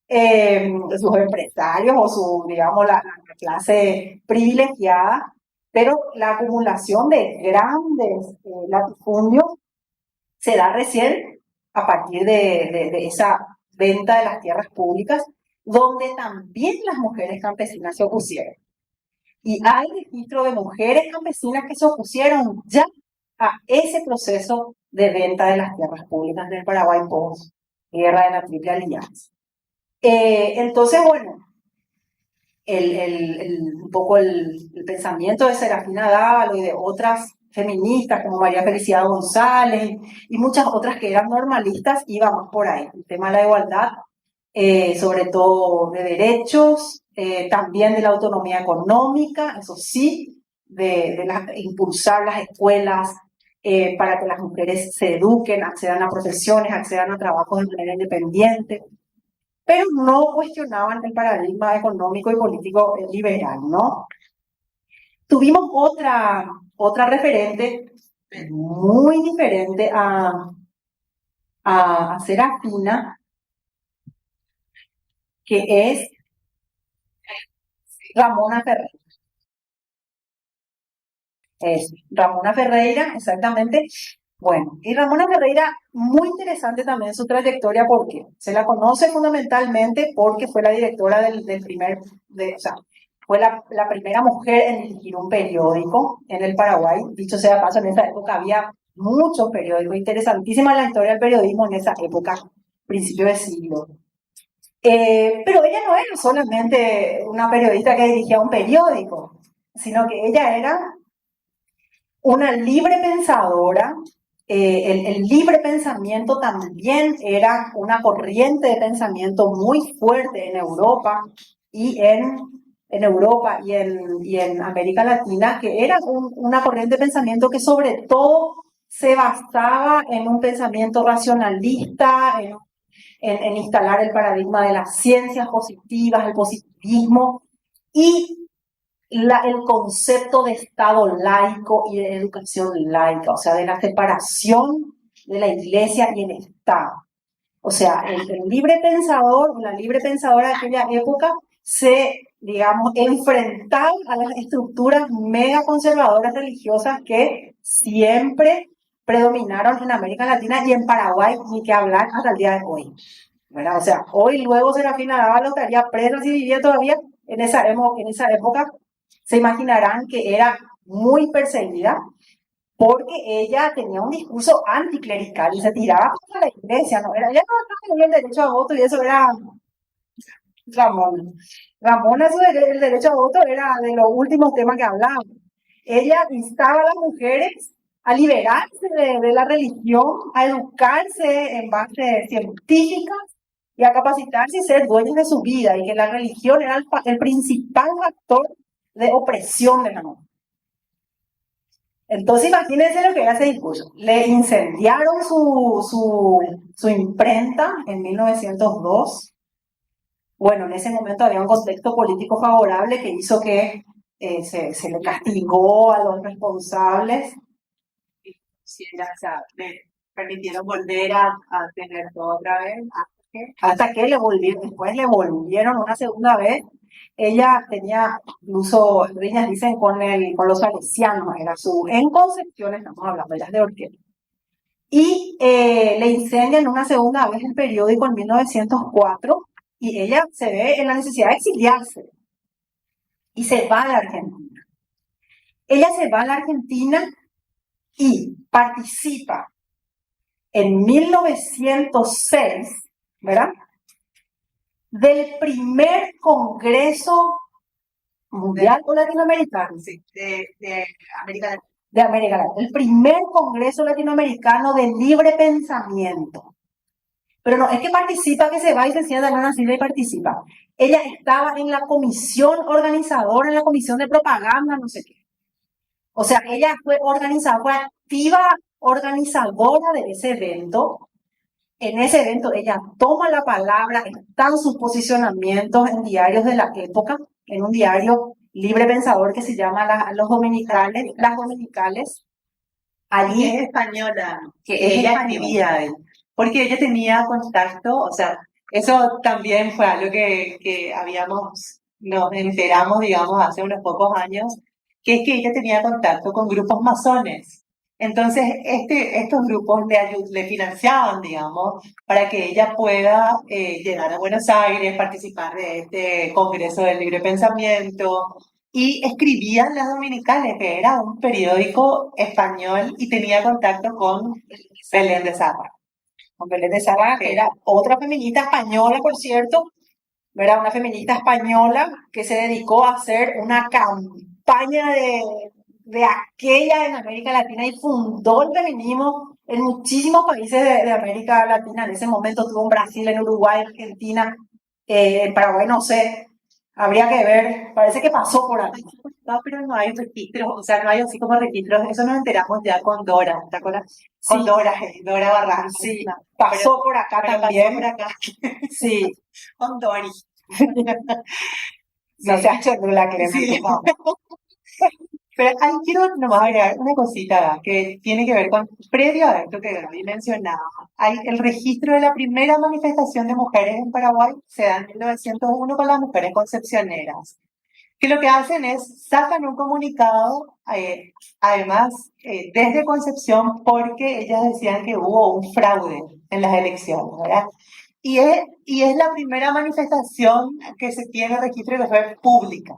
empresarios o digamos, la clase privilegiada, pero la acumulación de grandes latifundios se da recién a partir de esa venta de las tierras públicas, donde también las mujeres campesinas se opusieron. Y hay registro de mujeres campesinas que se opusieron ya a ese proceso de venta de las tierras públicas del Paraguay post guerra de la Triple Alianza. Entonces, bueno, un poco el pensamiento de Serafina Dávalo y de otras feministas como María Felicidad González y muchas otras que eran normalistas iba más por ahí. El tema de la igualdad, sobre todo de derechos, también de la autonomía económica, eso sí, de impulsar las escuelas para que las mujeres se eduquen, accedan a profesiones, accedan a trabajos de manera independiente, pero no cuestionaban el paradigma económico y político liberal, ¿no? Tuvimos otra referente muy diferente a Serafina, que es Ramona Ferreira. Es Ramona Ferreira, exactamente. Bueno, y Ramona Ferreira, muy interesante también su trayectoria, porque se la conoce fundamentalmente porque fue la directora del primer, o sea, fue la primera mujer en dirigir un periódico en el Paraguay. Dicho sea de paso, en esa época había muchos periódicos, interesantísima la historia del periodismo en esa época, principio de siglo. Pero ella no era solamente una periodista que dirigía un periódico, sino que ella era una libre pensadora. El libre pensamiento también era una corriente de pensamiento muy fuerte en Europa y en América Latina, que era una corriente de pensamiento que sobre todo se basaba en un pensamiento racionalista, en instalar el paradigma de las ciencias positivas, el positivismo y el concepto de Estado laico y de educación laica, o sea, de la separación de la Iglesia y el Estado. O sea, el libre pensador o la libre pensadora de aquella época se, digamos, enfrentaba a las estructuras mega conservadoras religiosas que siempre predominaron en América Latina y en Paraguay, ni que hablar hasta el día de hoy, ¿verdad? O sea, hoy luego Serafina Dávalo estaría presa si vivía todavía en esa época. Se imaginarán que era muy perseguida porque ella tenía un discurso anticlerical y se tiraba contra la iglesia, ¿no? Ella no tenía el derecho a voto y eso era Ramona. Ramona, el derecho a voto era de los últimos temas que hablaba. Ella instaba a las mujeres a liberarse de la religión, a educarse en bases científicas y a capacitarse y ser dueñas de su vida, y que la religión era el principal factor de opresión de la mujer. Entonces imagínense lo que era ese discurso. Le incendiaron su imprenta en 1902. Bueno, en ese momento había un contexto político favorable que hizo que se le castigó a los responsables. Sí, ya, o sea, le permitieron volver a tener todo otra vez. Hasta que después le volvieron una segunda vez. Ella tenía incluso, ellas dicen, con los salesianos, en Concepción estamos hablando, ellas de Orquel. Y le incendian una segunda vez el periódico en 1904 y ella se ve en la necesidad de exiliarse y se va a la Argentina. Ella se va a la Argentina y participa en 1906, ¿verdad?, del primer Congreso Mundial o Latinoamericano. Sí, de América Latina. De América Latina. El primer Congreso Latinoamericano de libre pensamiento. Pero no, es que participa, que se va y se sienta en una silla y participa. Ella estaba en la comisión organizadora, en la comisión de propaganda, no sé qué. O sea, ella fue activa organizadora de ese evento. En ese evento ella toma la palabra, están sus posicionamientos en diarios de la época, en un diario libre pensador que se llama Las Dominicales. Allí es española, que ella escribía ahí, porque ella tenía contacto, o sea, eso también fue algo que nos enteramos, digamos, hace unos pocos años, que es que ella tenía contacto con grupos masones. Entonces, estos grupos le financiaban, digamos, para que ella pueda llegar a Buenos Aires, participar de este Congreso del Libre Pensamiento, y escribía en Las Dominicales, que era un periódico español, y tenía contacto con Belén de Zárraga. Con Belén de Zárraga, que era otra feminista española, por cierto, era una feminista española que se dedicó a hacer una campaña de aquella en América Latina y fundó el feminismo en muchísimos países de América Latina. En ese momento estuvo en Brasil, en Uruguay, en Argentina, en Paraguay, no sé, habría que ver, parece que pasó por aquí. No, pero no hay registros, o sea, no hay así como registros. Eso nos enteramos ya con Dora, ¿te acuerdas? Con Sí, Dora Barranco. sí, No, pasó por acá pero también. pasó por acá Sí, con Dori. no Sí. seas chorula, Clemente, Sí. no. Pero ahí quiero nomás agregar una cosita que tiene que ver con, previo a esto que Gaby mencionaba, hay el registro de la primera manifestación de mujeres en Paraguay se da en 1901 con las mujeres concepcioneras, que lo que hacen es sacan un comunicado, además, desde Concepción, porque ellas decían que hubo un fraude en las elecciones, ¿verdad? Y es la primera manifestación que se tiene registro que fue pública.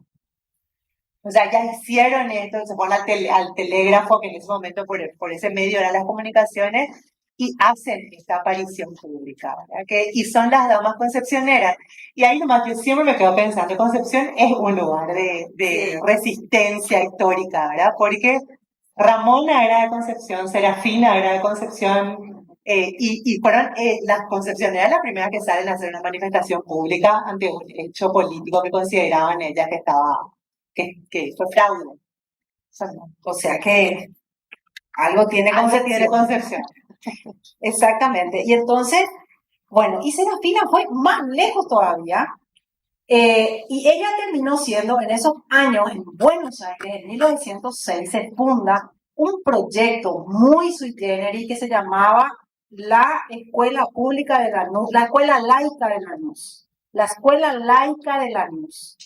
O sea, ya hicieron esto, se ponen al telégrafo, que en ese momento por ese medio eran las comunicaciones, y hacen esta aparición pública, ¿verdad? Y son las damas concepcioneras. Y ahí nomás yo siempre me quedo pensando, Concepción es un lugar de resistencia histórica, ¿verdad? Porque Ramona era de Concepción, Serafina era de Concepción, y fueron las concepcioneras las primeras que salen a hacer una manifestación pública ante un hecho político que consideraban ellas que fue fraude. O sea que algo tiene Algo Concepción. tiene Concepción. Exactamente. Y entonces, bueno, y Serafina fue más lejos todavía. Y ella terminó siendo, en esos años, en Buenos Aires, en 1906, se funda un proyecto muy sui generis que se llamaba la Escuela Pública de Lanús, la Escuela Laica de Lanús. La Escuela Laica de Lanús.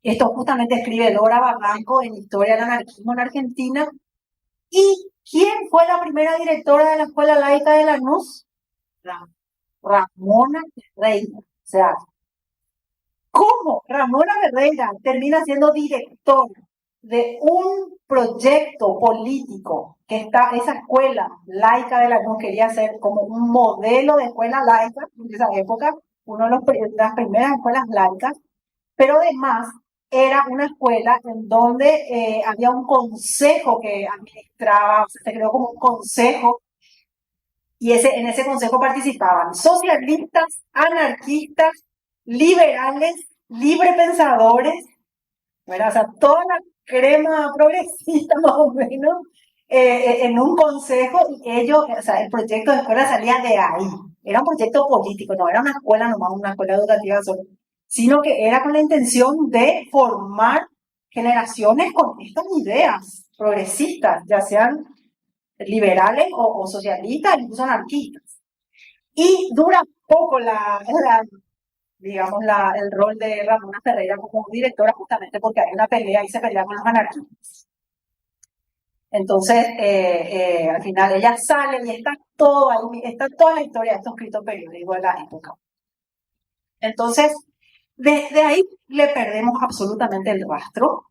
Esto justamente escribe Dora Barranco en Historia del Anarquismo en Argentina. ¿Y quién fue la primera directora de la Escuela Laica de Lanús? Ramona Ferreira. O sea, ¿cómo Ramona Ferreira termina siendo directora de un proyecto político que esa escuela laica de Lanús quería ser como un modelo de escuela laica en esa época, una de las primeras escuelas laicas, pero además era una escuela en donde había un consejo que administraba, se creó como un consejo, y en ese consejo participaban socialistas, anarquistas, liberales, librepensadores, ¿verdad? O sea, toda la crema progresista más o menos en un consejo, y ellos, o sea, el proyecto de escuela salía de ahí. Era un proyecto político, no era una escuela nomás, una escuela educativa solo, sino que era con la intención de formar generaciones con estas ideas progresistas, ya sean liberales o socialistas, incluso anarquistas. Y dura poco digamos, el rol de Ramona Ferreira como directora, justamente porque hay una pelea y se pelea con los anarquistas. Entonces, al final ella sale y está todo ahí, está toda la historia de estos escritos periódicos de la época. Entonces, desde ahí le perdemos absolutamente el rastro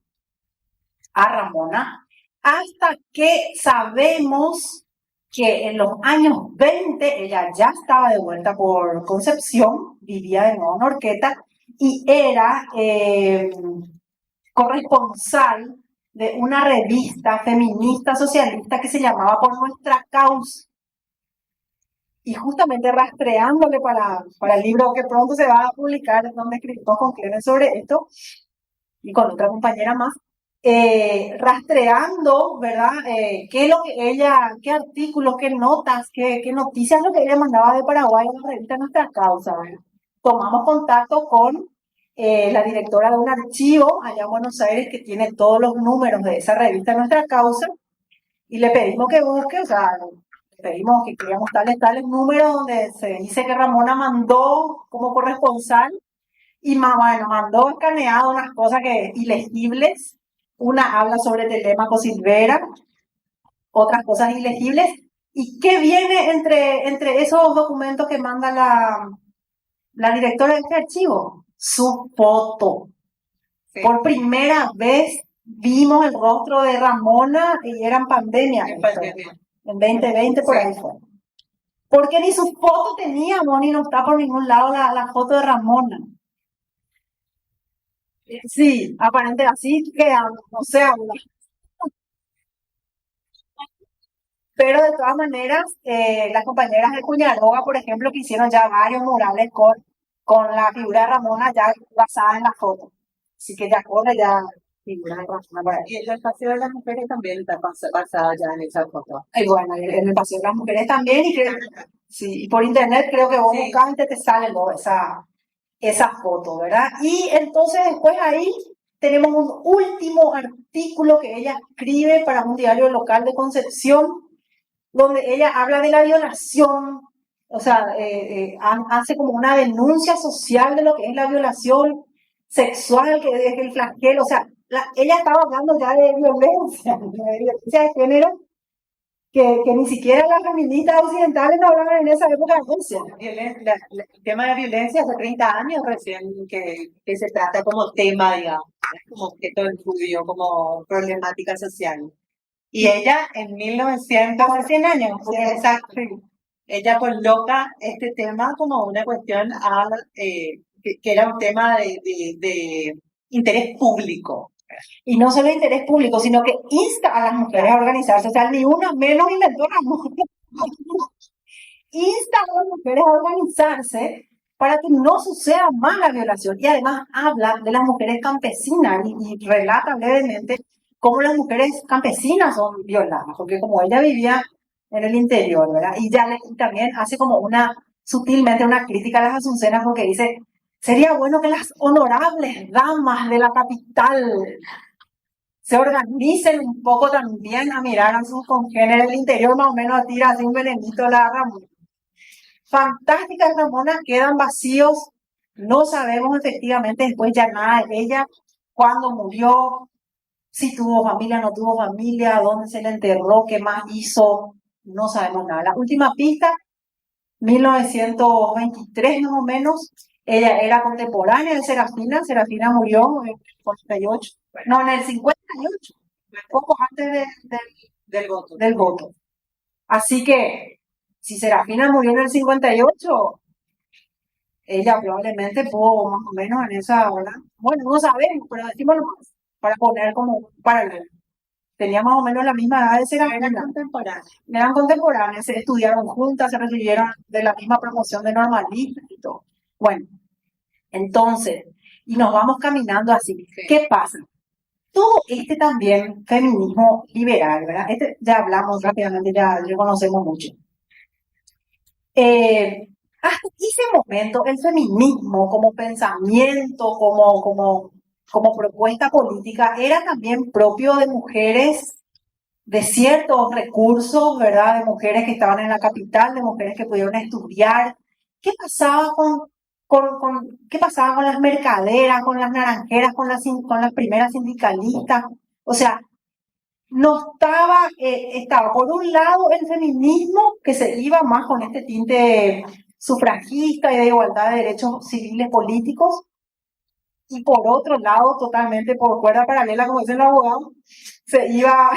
a Ramona, hasta que sabemos que en los años 20 ella ya estaba de vuelta por Concepción, vivía de nuevo en Horqueta, y era corresponsal de una revista feminista socialista que se llamaba Por Nuestra Causa. Y justamente rastreándole para el libro que pronto se va a publicar, donde escribimos con Clemen sobre esto, y con otra compañera más, rastreando, ¿verdad? Qué es lo que ella, qué artículos, qué notas, qué noticias lo que ella mandaba de Paraguay a la revista Nuestra Causa, ¿verdad? Tomamos contacto con la directora de un archivo allá en Buenos Aires que tiene todos los números de esa revista Nuestra Causa, y le pedimos que busque, o sea, le pedimos que queríamos tales números donde se dice que Ramona mandó como corresponsal, y bueno, mandó escaneado unas cosas ilegibles. Una habla sobre Telémaco Silvera, otras cosas ilegibles. ¿Y qué viene entre esos documentos que manda la directora de este archivo? Su foto. Sí. Por primera vez vimos el rostro de Ramona y era en pandemia. En pandemia. En 2020 por Sí. ahí fue. Porque ni su foto teníamos, ni no está por ningún lado la foto de Ramona. Sí, aparente así que no se habla. Pero de todas maneras, las compañeras de Cuñaroga, por ejemplo, que hicieron ya varios murales con la figura de Ramona ya basada en la foto. Así que ya corre ya figura de Ramona por ahí. Y el espacio de las mujeres también está basado ya en esa foto. Y bueno, en el Paseo de las Mujeres también, y creo, sí, y por internet creo que vos Sí. buscás y te sale luego esa foto, ¿verdad? Y entonces después ahí tenemos un último artículo que ella escribe para un diario local de Concepción, donde ella habla de la violación, o sea, hace como una denuncia social de lo que es la violación sexual, que es el flagelo, o sea, ella estaba hablando ya de violencia de género, que ni siquiera las feministas occidentales no hablaban en esa época de violencia. El tema de violencia hace 30 años recién que se trata como tema, digamos, como objeto de estudio, como problemática social. Y ella en 1900, Hace 100 años. exacto, ella coloca este tema como una cuestión que era un tema de interés público. Y no solo interés público, sino que insta a las mujeres a organizarse. O sea, ni una menos inventó la mujer. Insta a las mujeres a organizarse para que no suceda más la violación. Y además habla de las mujeres campesinas y relata brevemente cómo las mujeres campesinas son violadas, porque como ella vivía en el interior, ¿verdad? Y ya también hace como sutilmente una crítica a las asuncenas, porque dice, sería bueno que las honorables damas de la capital se organicen un poco también a mirar a sus congéneres del interior, más o menos a tirar así un venenito a la Ramona. Fantásticas Ramonas quedan vacíos, no sabemos efectivamente después ya nada de ella, cuándo murió, si tuvo familia, no tuvo familia, dónde se le enterró, qué más hizo, no sabemos nada. La última pista, 1923 más o menos, ella era contemporánea de Serafina. Serafina murió en el 48, no, en el 58, poco antes del voto. Así que, si Serafina murió en el 58, ella probablemente pudo más o menos en esa, ¿verdad? Bueno, no sabemos, pero decímoslo más, para poner como un paralelo. Tenía más o menos la misma edad de Serafina. Eran contemporáneas, se estudiaron juntas, se recibieron de la misma promoción de normalistas y todo. Bueno, entonces, y nos vamos caminando así. Sí. ¿Qué pasa? Todo feminismo liberal, ¿verdad? Ya hablamos rápidamente, ya conocemos mucho. Hasta ese momento, el feminismo como pensamiento, como propuesta política, era también propio de mujeres de ciertos recursos, ¿verdad? De mujeres que estaban en la capital, de mujeres que pudieron estudiar. ¿Qué pasaba qué pasaba con las mercaderas, con las naranjeras, con las primeras sindicalistas? O sea, no estaba por un lado el feminismo que se iba más con este tinte sufragista y de igualdad de derechos civiles políticos, y por otro lado, totalmente por cuerda paralela, como dicen los abogados, se iban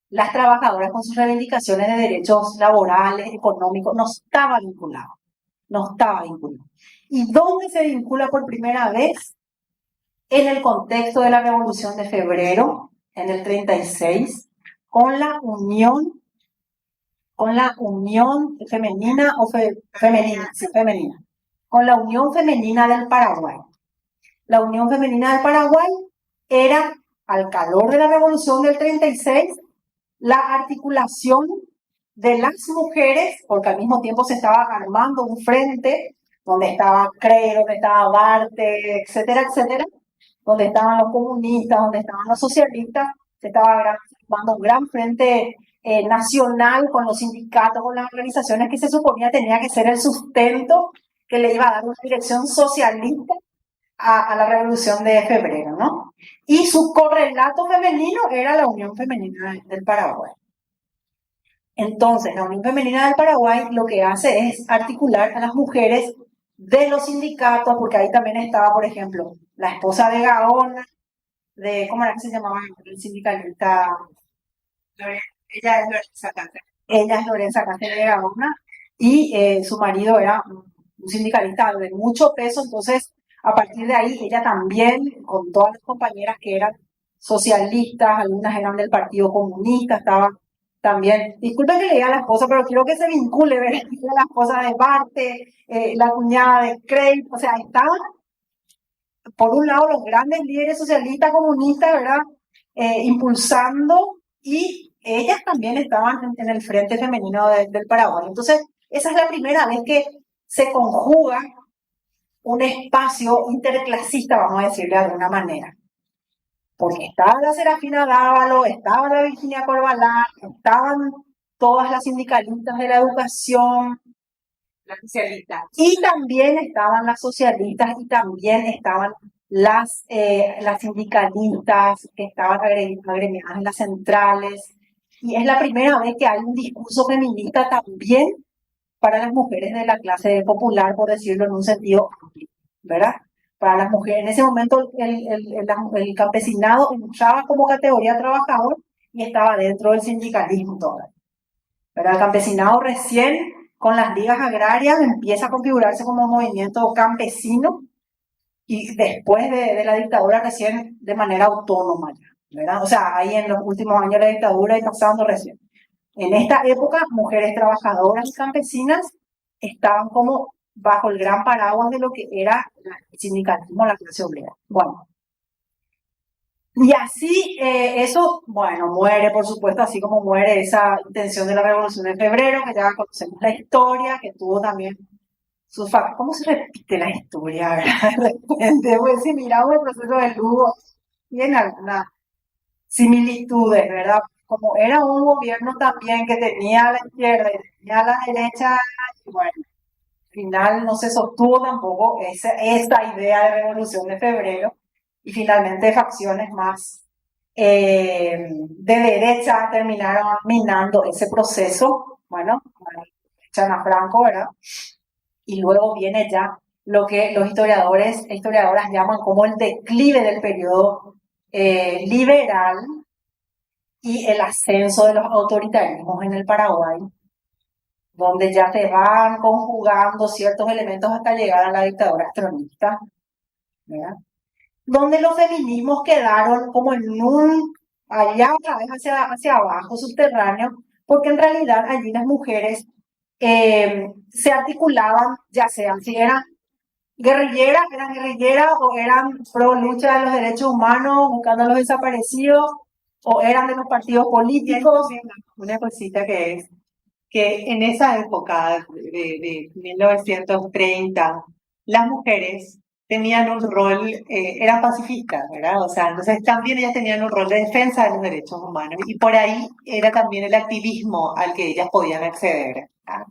las trabajadoras con sus reivindicaciones de derechos laborales, económicos. No estaba vinculado. ¿Y dónde se vincula por primera vez? En el contexto de la Revolución de Febrero, en el 36, con la unión femenina femenina, con la Unión Femenina del Paraguay. La Unión Femenina del Paraguay era, al calor de la Revolución del 36, la articulación de las mujeres, porque al mismo tiempo se estaba armando un frente donde estaba Crey, donde estaba Barte, etcétera, donde estaban los comunistas, donde estaban los socialistas, se estaba armando un gran frente nacional con los sindicatos, con las organizaciones que se suponía tenía que ser el sustento que le iba a dar una dirección socialista a la Revolución de Febrero, ¿no? Y su correlato femenino era la Unión Femenina del Paraguay. Entonces, la Unión Femenina del Paraguay lo que hace es articular a las mujeres de los sindicatos, porque ahí también estaba, por ejemplo, la esposa de Gaona, ¿cómo era que se llamaba el sindicalista? Ella es Lorenza Cáceres. Ella es Lorenza Cáceres de Gaona, y su marido era un sindicalista de mucho peso. Entonces, a partir de ahí, ella también, con todas las compañeras que eran socialistas, algunas eran del Partido Comunista, estaban también, disculpen que le diga a la esposa, pero quiero que se vincule, ¿verdad? La esposa de Barte, la cuñada de Craig, o sea, estaban, por un lado, los grandes líderes socialistas, comunistas, ¿verdad? Impulsando, y ellas también estaban en el Frente Femenino del Paraguay. Entonces, esa es la primera vez que se conjuga un espacio interclasista, vamos a decirle de alguna manera. Porque estaba la Serafina Dávalo, estaba la Virginia Corbalán, estaban todas las sindicalistas de la educación, La socialista. y también estaban las socialistas, y también estaban las sindicalistas que estaban agremiadas en las centrales. Y es la primera vez que hay un discurso feminista también para las mujeres de la clase popular, por decirlo en un sentido amplio, ¿verdad? Para las mujeres, en ese momento el campesinado entraba como categoría trabajador y estaba dentro del sindicalismo todavía. Pero el campesinado recién, con las ligas agrarias, empieza a configurarse como movimiento campesino, y después de la dictadura recién de manera autónoma, ¿verdad? O sea, ahí en los últimos años de la dictadura y pasando recién. En esta época, mujeres trabajadoras y campesinas estaban como bajo el gran paraguas de lo que era el sindicalismo, la clase obrera. Bueno, y así eso, bueno, muere, por supuesto, así como muere esa intención de la Revolución de Febrero, que ya conocemos la historia, que tuvo también sus factores. ¿Cómo se repite la historia, verdad? De repente, pues, si miramos el proceso de Lugo, tiene algunas similitudes, ¿verdad? Como era un gobierno también que tenía a la izquierda y tenía a la derecha, y bueno, al final no se sostuvo tampoco esa idea de Revolución de Febrero, y finalmente facciones más de derecha terminaron minando ese proceso, bueno, echan a Franco, ¿verdad? Y luego viene ya lo que los historiadores e historiadoras llaman como el declive del periodo liberal y el ascenso de los autoritarismos en el Paraguay, donde ya se van conjugando ciertos elementos hasta llegar a la dictadura castronista, ¿verdad? Donde los feminismos quedaron como en allá otra vez hacia abajo, subterráneo, porque en realidad allí las mujeres se articulaban, ya sean si eran guerrilleras o eran pro lucha de los derechos humanos, buscando a los desaparecidos, o eran de los partidos políticos. Una cosita que es que en esa época de 1930, las mujeres tenían un rol, eran pacifistas, ¿verdad? O sea, entonces también ellas tenían un rol de defensa de los derechos humanos, y por ahí era también el activismo al que ellas podían acceder, ¿verdad?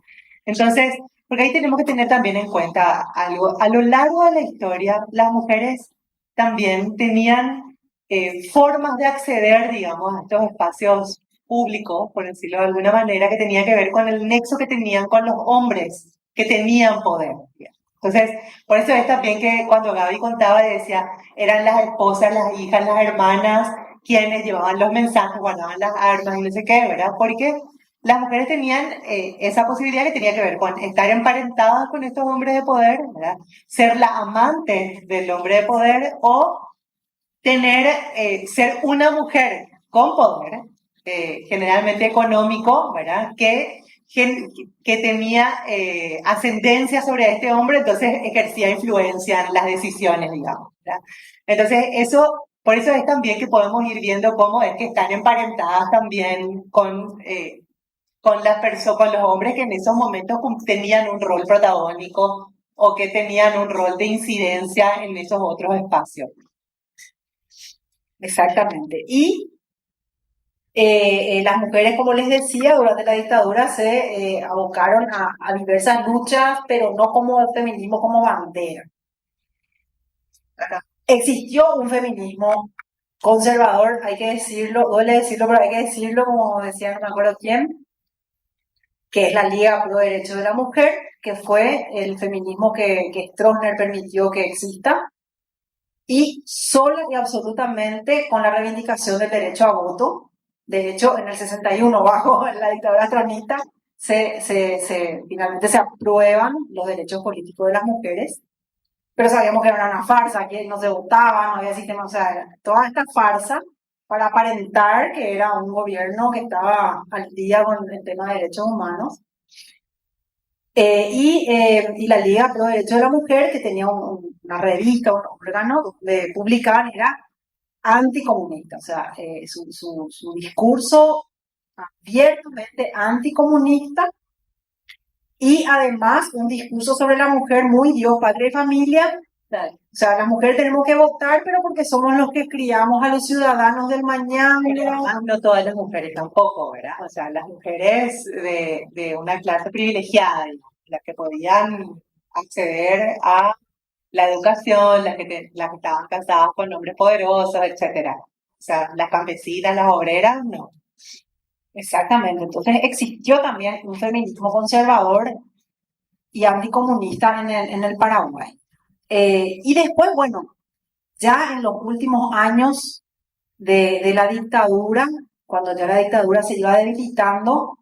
Entonces, porque ahí tenemos que tener también en cuenta algo. A lo largo de la historia, las mujeres también tenían formas de acceder, digamos, a estos espacios públicos, por decirlo de alguna manera, que tenía que ver con el nexo que tenían con los hombres que tenían poder. Entonces, por eso es también que cuando Gaby contaba y decía, eran las esposas, las hijas, las hermanas quienes llevaban los mensajes, guardaban las armas y no sé qué, ¿verdad? Porque las mujeres tenían esa posibilidad que tenía que ver con estar emparentadas con estos hombres de poder, ¿verdad? Ser la amante del hombre de poder, o ser una mujer con poder, generalmente económico, ¿verdad? Que tenía ascendencia sobre este hombre, entonces ejercía influencia en las decisiones, digamos, ¿verdad? Entonces, por eso es también que podemos ir viendo cómo es que están emparentadas también con los hombres que en esos momentos tenían un rol protagónico o que tenían un rol de incidencia en esos otros espacios. Exactamente. Y las mujeres, como les decía, durante la dictadura se abocaron a diversas luchas, pero no como feminismo como bandera. Existió un feminismo conservador, hay que decirlo, duele decirlo, pero hay que decirlo, como decía no me acuerdo quién, que es la Liga Pro Derechos de la Mujer, que fue el feminismo que Stroessner permitió que exista, y sola y absolutamente con la reivindicación del derecho a voto. De hecho, en el 61, bajo la dictadura stronista, finalmente se aprueban los derechos políticos de las mujeres, pero sabíamos que era una farsa, que no se votaba, no había sistema, o sea, era toda esta farsa para aparentar que era un gobierno que estaba al día con el tema de derechos humanos. Y la Liga Pro Derechos de la Mujer, que tenía una revista, un órgano donde publicaban, era anticomunista, o sea, su discurso abiertamente anticomunista, y además un discurso sobre la mujer muy Dios, padre y familia. Claro. O sea, las mujeres tenemos que votar, pero porque somos los que criamos a los ciudadanos del mañana. Además, no todas las mujeres tampoco, ¿verdad? O sea, las mujeres de una clase privilegiada, digamos, las que podían acceder a la educación, las que estaban casadas con hombres poderosos, etcétera. O sea, las campesinas, las obreras, no. Exactamente. Entonces existió también un feminismo conservador y anticomunista en el Paraguay. Y después, bueno, ya en los últimos años de la dictadura, cuando ya la dictadura se iba debilitando,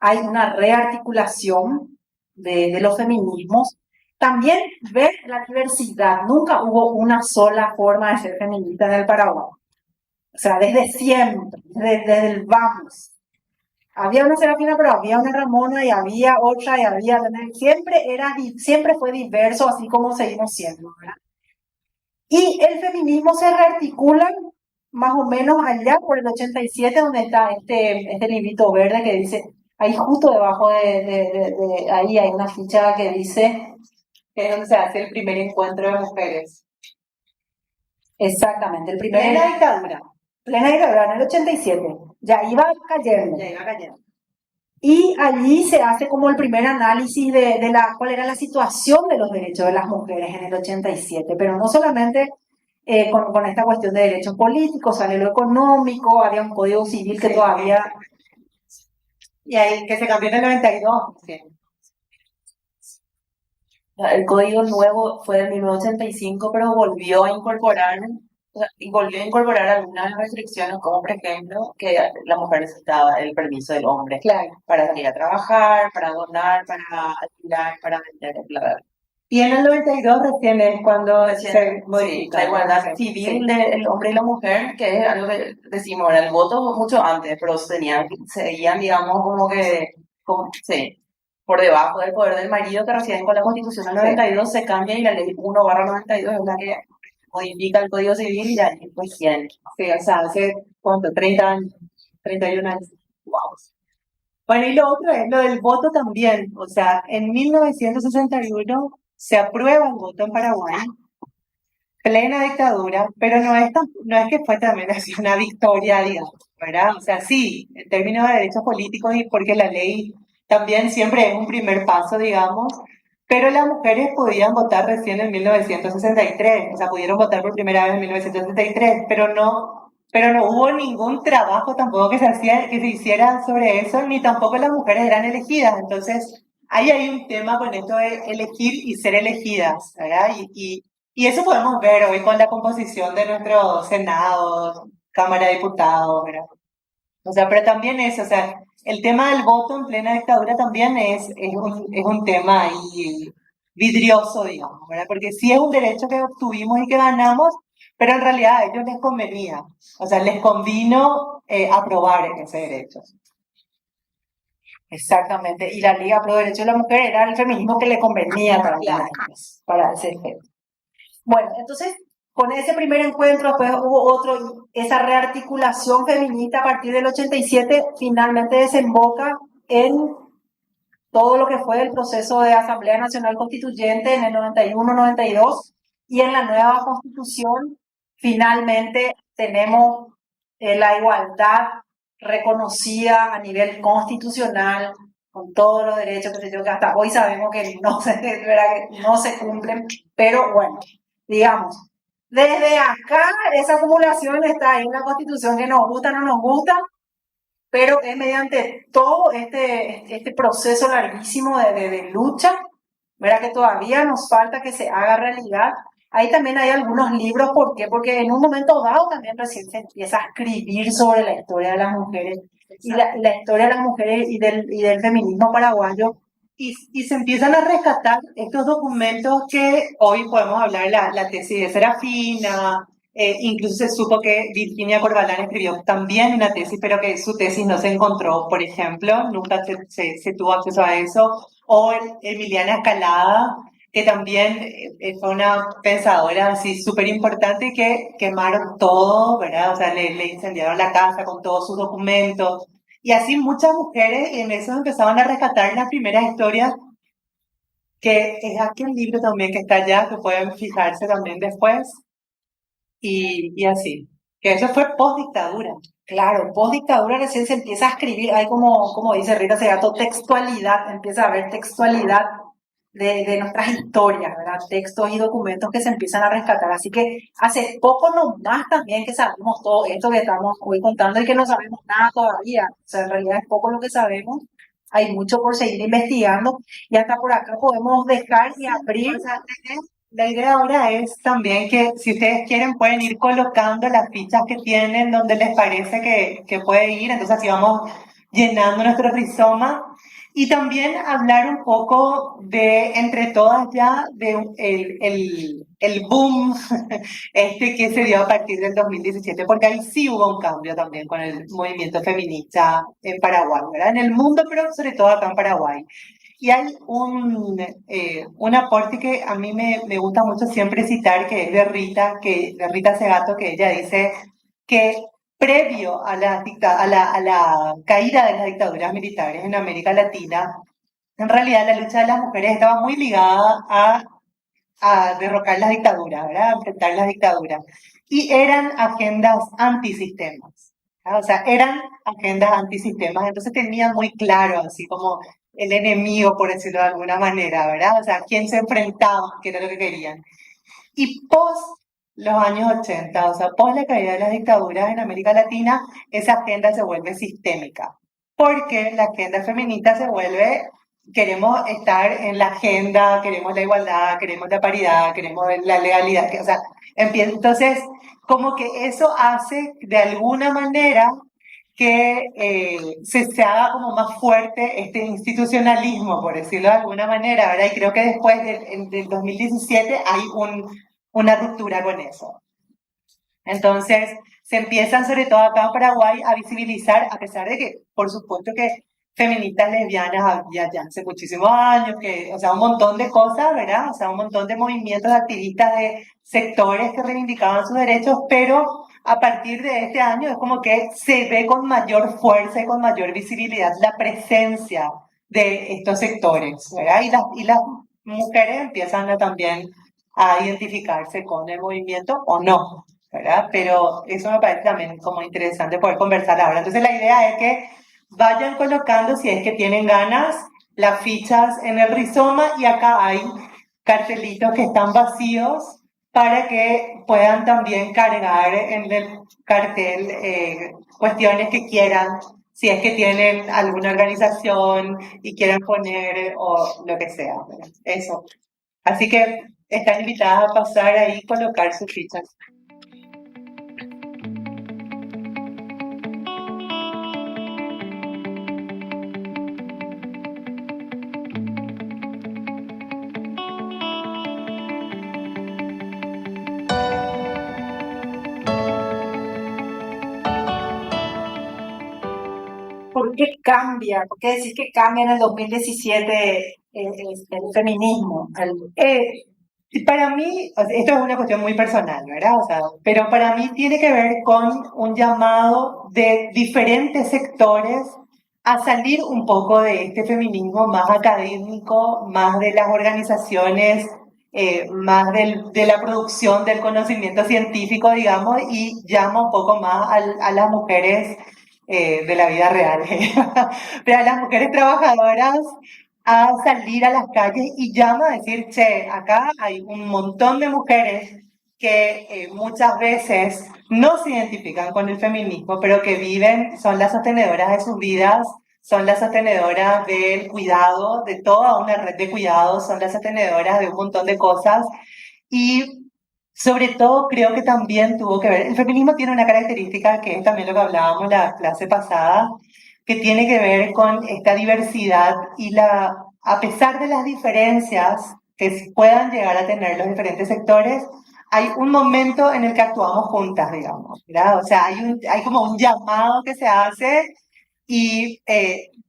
hay una rearticulación de los feminismos. También ver la diversidad. Nunca hubo una sola forma de ser feminista en el Paraguay. O sea, desde siempre, desde el vamos. Había una Serafina, pero había una Ramona y había otra y había... Siempre fue diverso, así como seguimos siendo, ¿verdad? Y el feminismo se rearticula más o menos allá por el 87, donde está este librito verde que dice, ahí justo debajo ahí hay una ficha que dice, Que es donde se hace el primer encuentro de mujeres. exactamente, el primer... Plena dictadura. Plena dictadura, en el 87. Ya iba cayendo. Ya iba cayendo. Y allí se hace como el primer análisis de cuál era la situación de los derechos de las mujeres en el 87, pero no solamente con esta cuestión de derechos políticos, sale lo económico, había un código civil que Sí. todavía... Y ahí que se cambió en el 92. Sí. El código nuevo fue de 1985, pero volvió a incorporar, algunas restricciones, como por ejemplo que la mujer necesitaba el permiso del hombre Claro. para salir a trabajar, para donar, para alquilar, para vender, bla, bla, bla. Y en el 92 recién es cuando se Sí, modifica. la igualdad civil del hombre y la mujer, que es algo que decimos, era el voto mucho antes, pero seguían, digamos, sí, por debajo del poder del marido, que recién con la Constitución del 92 se cambia y la ley 1/92 es la que modifica el Código Civil y ya recién. Sí, o sea, hace, ¿cuánto? 30 años, 31 años. Wow. Bueno, y lo otro es lo del voto también. O sea, en 1961 se aprueba el voto en Paraguay, plena dictadura, pero no es que fue también así una victoria, digamos, ¿verdad? O sea, sí, en términos de derechos políticos y porque la ley también siempre es un primer paso, digamos, pero las mujeres podían votar recién en 1963, o sea, pudieron votar por primera vez en 1963, pero no hubo ningún trabajo tampoco que se hiciera sobre eso, ni tampoco las mujeres eran elegidas. Entonces, ahí hay un tema con esto de elegir y ser elegidas, ¿verdad? Y eso podemos ver hoy con la composición de nuestro Senado, Cámara de Diputados, ¿verdad? O sea, pero también es, o sea, el tema del voto en plena dictadura también es un tema ahí vidrioso, digamos, ¿verdad? Porque sí es un derecho que obtuvimos y que ganamos, pero en realidad a ellos les convenía, o sea, les convino aprobar ese derecho. Exactamente. Y la Liga Pro Derechos de la Mujer era el feminismo que le convenía también a ellos, para ese efecto. Bueno, entonces, con ese primer encuentro, después hubo otro, esa rearticulación feminista a partir del 87, finalmente desemboca en todo lo que fue el proceso de Asamblea Nacional Constituyente en el 91-92, y en la nueva Constitución finalmente tenemos la igualdad reconocida a nivel constitucional, con todos los derechos, que hasta hoy sabemos que no se cumplen, pero bueno, digamos, Desde acá, esa acumulación está ahí en la Constitución, que nos gusta, no nos gusta, pero es mediante todo este proceso larguísimo de lucha, ¿verdad? Que todavía nos falta que se haga realidad. Ahí también hay algunos libros, ¿por qué? Porque en un momento dado también recién se empieza a escribir sobre la historia de las mujeres y la historia de las mujeres y del feminismo paraguayo. Y se empiezan a rescatar estos documentos que hoy podemos hablar, la tesis de Serafina, incluso se supo que Virginia Corbalán escribió también una tesis, pero que su tesis no se encontró, por ejemplo, nunca se tuvo acceso a eso, o Emiliana Escalada, que también fue una pensadora así súper importante que quemaron todo, ¿verdad? O sea, le incendiaron la casa con todos sus documentos. Y así muchas mujeres en eso empezaban a rescatar las primeras historias, que es aquel libro también que está allá, que pueden fijarse también después, y así. Que eso fue post dictadura. Claro, post dictadura recién se empieza a escribir, hay como dice Rita Segato, textualidad, empieza a haber textualidad de nuestras historias, ¿verdad? Textos y documentos que se empiezan a rescatar. Así que hace poco nomás también que sabemos todo esto que estamos hoy contando y que no sabemos nada todavía. O sea, en realidad es poco lo que sabemos. Hay mucho por seguir investigando y hasta por acá podemos dejar y abrir. O sea, la idea ahora es también que si ustedes quieren pueden ir colocando las fichas que tienen donde les parece que puede ir, entonces así vamos llenando nuestro rizoma y también hablar un poco de, entre todas ya, de el boom que se dio a partir del 2017, porque ahí sí hubo un cambio también con el movimiento feminista en Paraguay, ¿verdad? En el mundo, pero sobre todo acá en Paraguay. Y hay un aporte que a mí me gusta mucho siempre citar, que es de Rita Segato, que ella dice que previo a la caída de las dictaduras militares en América Latina, en realidad la lucha de las mujeres estaba muy ligada a derrocar las dictaduras, ¿verdad? A enfrentar las dictaduras. Y eran agendas antisistemas, ¿verdad? O sea, eran agendas antisistemas, entonces tenían muy claro, así como el enemigo, por decirlo de alguna manera, ¿verdad? O sea, quién se enfrentaba, qué era lo que querían. Y post los años 80, o sea, post la caída de las dictaduras en América Latina, esa agenda se vuelve sistémica, porque la agenda feminista se vuelve, queremos estar en la agenda, queremos la igualdad, queremos la paridad, queremos la legalidad, o sea, entonces, como que eso hace de alguna manera que se haga como más fuerte este institucionalismo, por decirlo de alguna manera, ¿verdad? Y creo que después del 2017 hay una ruptura con eso. Entonces, se empiezan, sobre todo acá en Paraguay, a visibilizar, a pesar de que, por supuesto que feministas lesbianas había ya hace muchísimos años, que, o sea, un montón de cosas, ¿verdad? O sea, un montón de movimientos activistas de sectores que reivindicaban sus derechos, pero a partir de este año es como que se ve con mayor fuerza y con mayor visibilidad la presencia de estos sectores, ¿verdad? Y las mujeres empiezan también a identificarse con el movimiento o no, ¿verdad? Pero eso me parece también como interesante poder conversar ahora. Entonces la idea es que vayan colocando, si es que tienen ganas, las fichas en el rizoma y acá hay cartelitos que están vacíos para que puedan también cargar en el cartel cuestiones que quieran, si es que tienen alguna organización y quieren poner o lo que sea, ¿verdad? Eso. Así que están invitadas a pasar ahí y colocar sus fichas. ¿Por qué cambia? ¿Por qué decís que cambia en el 2017 el feminismo? Para mí, o sea, esto es una cuestión muy personal, ¿verdad? O sea, pero para mí tiene que ver con un llamado de diferentes sectores a salir un poco de este feminismo más académico, más de las organizaciones, más de la producción del conocimiento científico, digamos, y llama un poco más a las mujeres de la vida real, pero a las mujeres trabajadoras a salir a las calles y llama a decir, che, acá hay un montón de mujeres que muchas veces no se identifican con el feminismo, pero que viven, son las sostenedoras de sus vidas, son las sostenedoras del cuidado, de toda una red de cuidados, son las sostenedoras de un montón de cosas. Y sobre todo creo que también tuvo que ver, el feminismo tiene una característica que es también lo que hablábamos la clase pasada, que tiene que ver con esta diversidad y a pesar de las diferencias que puedan llegar a tener los diferentes sectores, hay un momento en el que actuamos juntas, digamos, ¿verdad? O sea, hay como un llamado que se hace y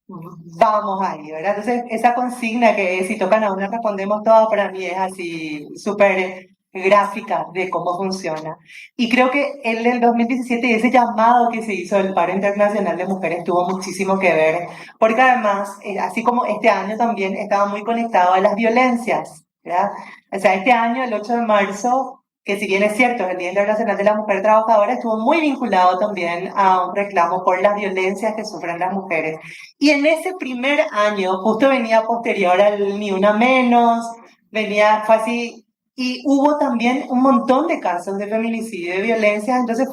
vamos ahí, ¿verdad? Entonces, esa consigna que es, si tocan a una respondemos todas, para mí es así súper gráfica de cómo funciona. Y creo que el del 2017 y ese llamado que se hizo del Paro Internacional de Mujeres tuvo muchísimo que ver, porque además, así como este año también estaba muy conectado a las violencias, ¿verdad? O sea, este año, el 8 de marzo, que si bien es cierto, el Día Internacional de la Mujer Trabajadora estuvo muy vinculado también a un reclamo por las violencias que sufren las mujeres. Y en ese primer año, justo venía posterior al Ni Una Menos, fue así, y hubo también un montón de casos de feminicidio y de violencia, entonces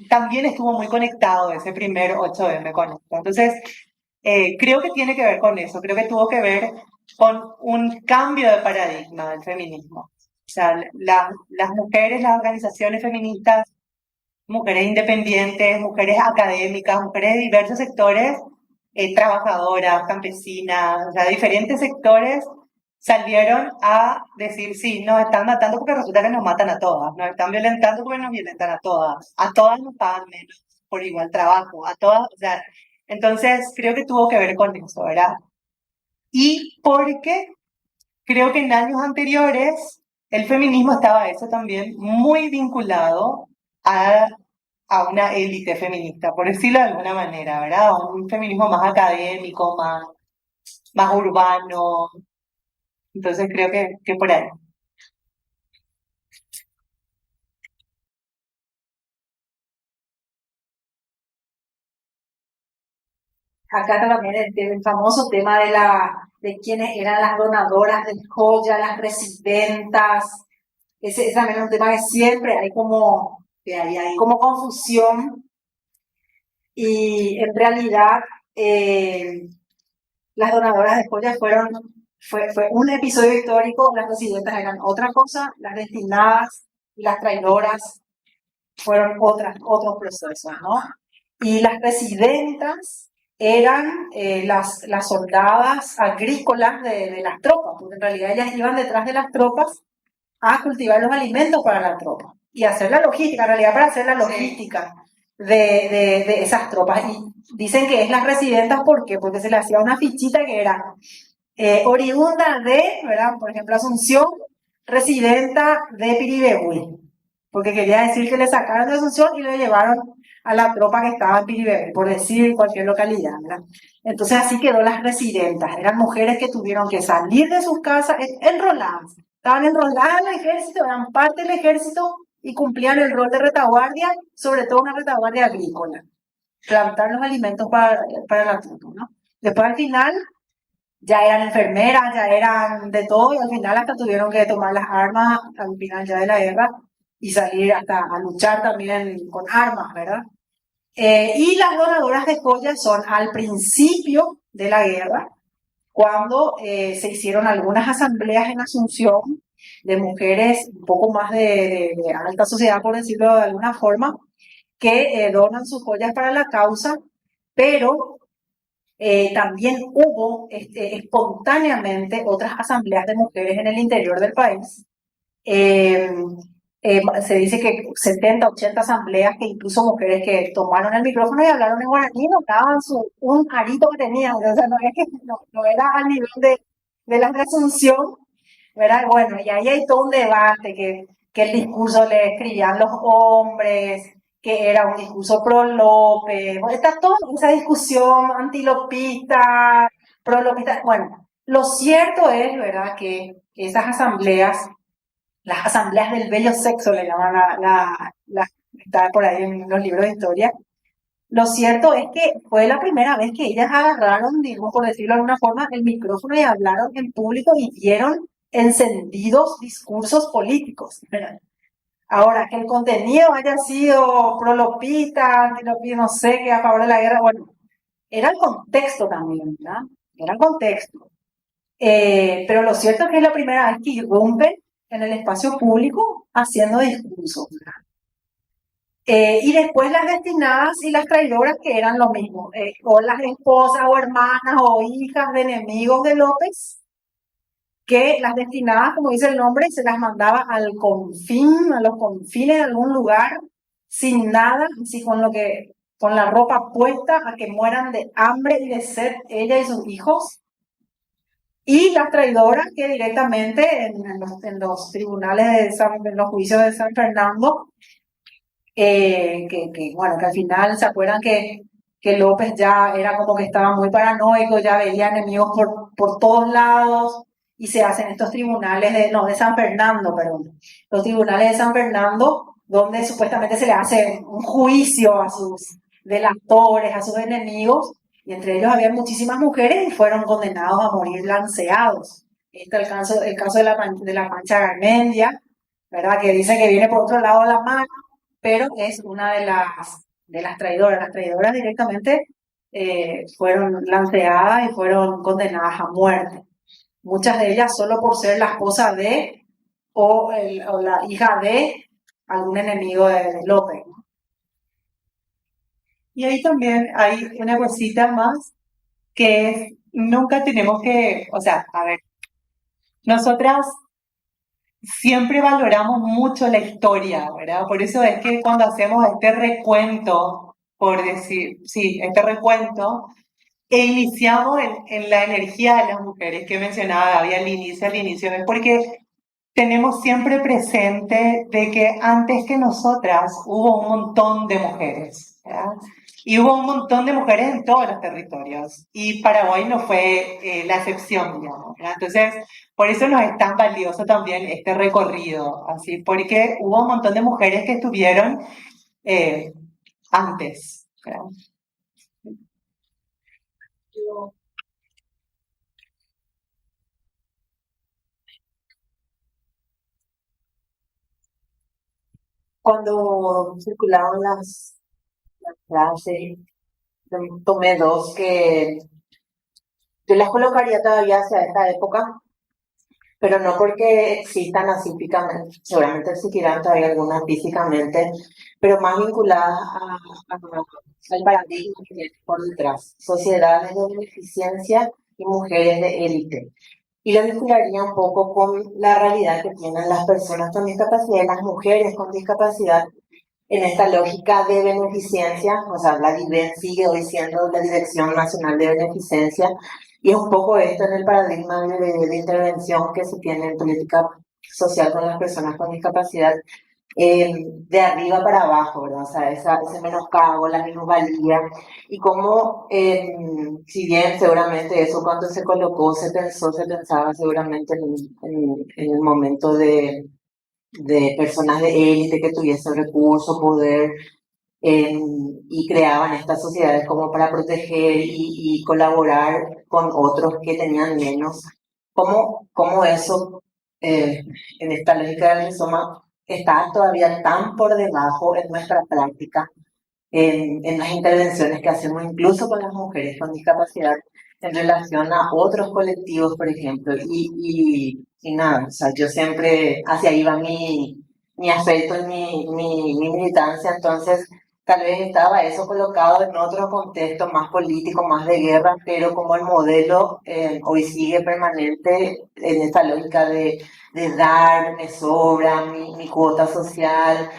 también estuvo muy conectado ese primer 8M con esto. Entonces, creo que tiene que ver con eso, creo que tuvo que ver con un cambio de paradigma del feminismo. O sea, las mujeres, las organizaciones feministas, mujeres independientes, mujeres académicas, mujeres de diversos sectores, trabajadoras, campesinas, o sea, diferentes sectores salieron a decir, sí, nos están matando porque resulta que nos matan a todas, nos están violentando porque nos violentan a todas nos pagan menos por igual trabajo, a todas, o sea, entonces creo que tuvo que ver con eso, ¿verdad? Y porque creo que en años anteriores el feminismo estaba eso también muy vinculado a, a una élite feminista, por decirlo de alguna manera, ¿verdad? Un feminismo más académico, más urbano. Entonces creo que por ahí. Acá también el famoso tema de quiénes eran las donadoras de joya, las residentas. Ese también es un tema que siempre hay como confusión. Y en realidad, las donadoras de joya fue un episodio histórico, las residentas eran otra cosa, las destinadas y las traidoras fueron otros procesos, ¿no? Y las residentas eran las soldadas agrícolas de las tropas, porque en realidad ellas iban detrás de las tropas a cultivar los alimentos para la tropa y hacer la logística, en realidad para hacer la logística de esas tropas. Y dicen que es las residentas, ¿por qué? Porque se le hacía una fichita que era oriunda de, ¿verdad? Por ejemplo, Asunción, residenta de Piribebuy, porque quería decir que le sacaron de Asunción y lo llevaron a la tropa que estaba en Piribebuy, por decir cualquier localidad, ¿verdad? Entonces así quedó las residentas, eran mujeres que tuvieron que salir de sus casas enroladas, estaban enroladas en el ejército, eran parte del ejército y cumplían el rol de retaguardia, sobre todo una retaguardia agrícola, plantar los alimentos para la tropa, ¿no? Después al final ya eran enfermeras, ya eran de todo, y al final hasta tuvieron que tomar las armas al final ya de la guerra y salir hasta a luchar también con armas, ¿verdad? Y las donadoras de joyas son al principio de la guerra, cuando se hicieron algunas asambleas en Asunción de mujeres un poco más de alta sociedad, por decirlo de alguna forma, que donan sus joyas para la causa, pero también hubo espontáneamente otras asambleas de mujeres en el interior del país. Se dice que 70, 80 asambleas, que incluso mujeres que tomaron el micrófono y hablaron en guaraní, no daban un arito que tenían, o sea, no era al nivel de la Asunción, ¿verdad? Bueno, y ahí hay todo un debate, que el discurso le escribían los hombres, que era un discurso pro López, bueno, está toda esa discusión antilopista, pro López, bueno, lo cierto es, ¿verdad?, que esas asambleas, las asambleas del bello sexo, le llaman está por ahí en los libros de historia, lo cierto es que fue la primera vez que ellas agarraron, digamos, por decirlo de alguna forma, el micrófono y hablaron en público y dieron encendidos discursos políticos, ¿verdad? Ahora, que el contenido haya sido pro Lopita, anti Lopita, no sé, que a favor de la guerra, bueno, era el contexto también, ¿verdad? Era el contexto. Pero lo cierto es que es la primera vez que irrumpen en el espacio público haciendo discursos, ¿verdad? Y después las destinadas y las traidoras, que eran lo mismo, o las esposas o hermanas o hijas de enemigos de López, que las destinadas, como dice el nombre, se las mandaba al confín, a los confines de algún lugar, sin nada, así con la ropa puesta, a que mueran de hambre y de sed ella y sus hijos. Y las traidoras que directamente en los tribunales en los juicios de San Fernando, bueno, que al final se acuerdan que López ya era como que estaba muy paranoico, ya veía enemigos por todos lados, y se hacen estos tribunales de San Fernando, perdón, los tribunales de San Fernando, donde supuestamente se le hace un juicio a sus delatores, a sus enemigos, y entre ellos había muchísimas mujeres y fueron condenados a morir lanceados. Este es el caso de la Pancha Garmendia, ¿verdad? Que dice que viene por otro lado de la mano, pero es una de las traidoras. Las traidoras directamente fueron lanceadas y fueron condenadas a muerte. Muchas de ellas solo por ser la esposa de o la hija de algún enemigo de López. Y ahí también hay una cosita más que es, nunca tenemos que, o sea, a ver, nosotras siempre valoramos mucho la historia, ¿verdad? Por eso es que cuando hacemos este recuento, por decir, sí, este recuento, e iniciamos en la energía de las mujeres que mencionaba Gaby al inicio, es porque tenemos siempre presente de que antes que nosotras hubo un montón de mujeres, ¿verdad? Y hubo un montón de mujeres en todos los territorios. Y Paraguay no fue la excepción, digamos, ¿verdad? Entonces, por eso nos es tan valioso también este recorrido, así, porque hubo un montón de mujeres que estuvieron antes, ¿verdad? Cuando circulaban las frases, tomé dos que yo las colocaría todavía hacia esta época, pero no porque existan así físicamente, seguramente existirán todavía algunas físicamente, pero más vinculadas al paradigma que tiene por detrás, sociedades de beneficencia y mujeres de élite. Y lo vincularía un poco con la realidad que tienen las personas con discapacidad y las mujeres con discapacidad en esta lógica de beneficencia, o sea, la DIVEN sigue hoy siendo la Dirección Nacional de Beneficencia, y es un poco esto en el paradigma de intervención que se tiene en política social con las personas con discapacidad, de arriba para abajo, ¿verdad? O sea, ese menoscabo, la minusvalía, y cómo, si bien seguramente eso cuando se colocó, se pensaba seguramente en el momento de personas de élite que tuviesen recursos, poder, y creaban estas sociedades como para proteger y colaborar con otros que tenían menos. ¿Cómo eso, en esta lógica del rizoma, está todavía tan por debajo en nuestra práctica, en las intervenciones que hacemos incluso con las mujeres con discapacidad en relación a otros colectivos, por ejemplo? Y nada, o sea, yo siempre, hacia ahí va mi afecto y mi militancia, entonces tal vez estaba eso colocado en otro contexto más político, más de guerra, pero como el modelo hoy sigue permanente en esta lógica de dar, me sobra, mi cuota social,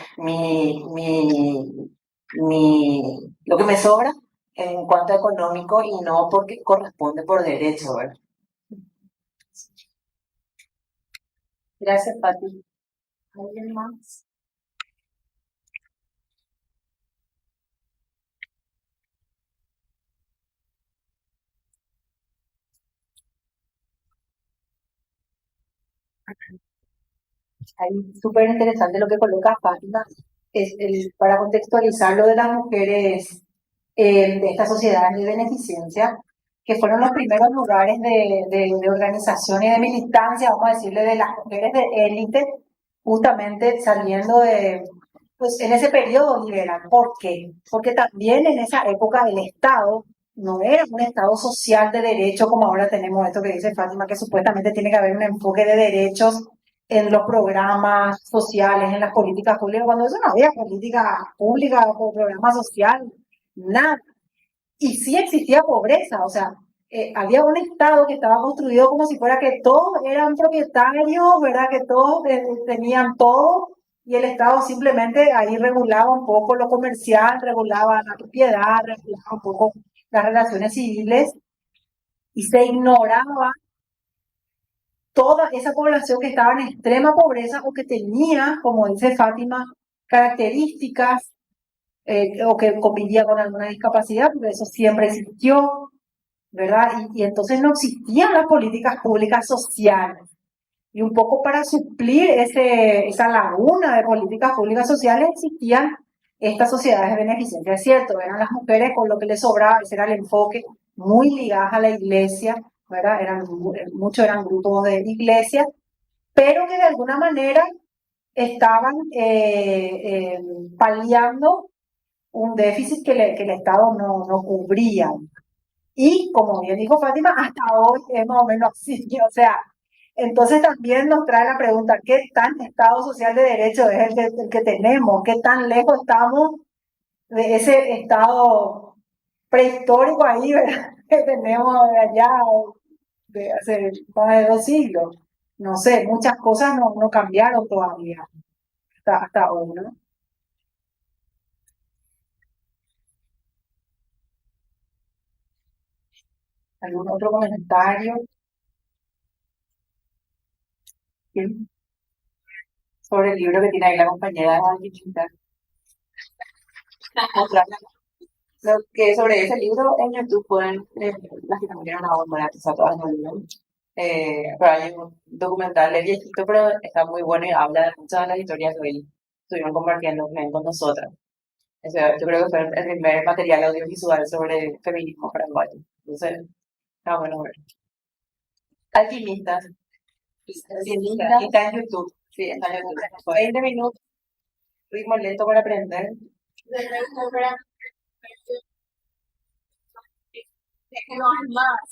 lo que me sobra en cuanto a económico y no porque corresponde por derecho, ¿verdad? Gracias, Pati. ¿Alguien más? Ahí súper interesante lo que coloca Fátima, para contextualizar lo de las mujeres de estas sociedades de beneficencia, que fueron los primeros lugares de organización y de militancia, vamos a decirle, de las mujeres de élite justamente saliendo pues en ese periodo liberal. ¿Por qué? Porque también en esa época el Estado no era un Estado social de derecho como ahora tenemos esto que dice Fátima, que supuestamente tiene que haber un enfoque de derechos en los programas sociales, en las políticas públicas, cuando eso no había política pública o programa social, nada. Y sí existía pobreza, o sea, había un Estado que estaba construido como si fuera que todos eran propietarios, ¿verdad? Que todos tenían todo y el Estado simplemente ahí regulaba un poco lo comercial, regulaba la propiedad, regulaba un poco las relaciones civiles y se ignoraba toda esa población que estaba en extrema pobreza o que tenía, como dice Fátima, características o que convivía con alguna discapacidad, porque eso siempre existió, ¿verdad? Y entonces no existían las políticas públicas sociales. Y un poco para suplir esa laguna de políticas públicas sociales existían estas sociedades de beneficencia. Es cierto, eran las mujeres con lo que les sobraba, ese era el enfoque, muy ligadas a la iglesia, ¿verdad? Muchos eran grupos de iglesia, pero que de alguna manera estaban paliando un déficit que el Estado no cubría. Y como bien dijo Fátima, hasta hoy es más o menos así. O sea, entonces también nos trae la pregunta, ¿qué tan Estado social de derecho es el que tenemos? ¿Qué tan lejos estamos de ese Estado prehistórico ahí, ¿verdad? Que tenemos de allá de hace más de 2 siglos? No sé, muchas cosas no cambiaron todavía hasta hoy, ¿no? ¿Algún otro comentario? ¿Sí? Sobre el libro que tiene ahí la compañera Angelita. Mostrarla. Lo que sobre ese libro en YouTube pueden, las que también tienen una voz monetiza, todas no viven. Pero hay un documental, es viejito, pero está muy bueno y habla de muchas de las historias que hoy estuvieron compartiendo con nosotras. Yo creo que fue el primer material audiovisual sobre feminismo paraguayo. Entonces, está bueno ver. Alquimistas. Alquimistas. Está en YouTube. Sí, está en YouTube. 20 minutos, ritmo lento para aprender. Es que no hay más.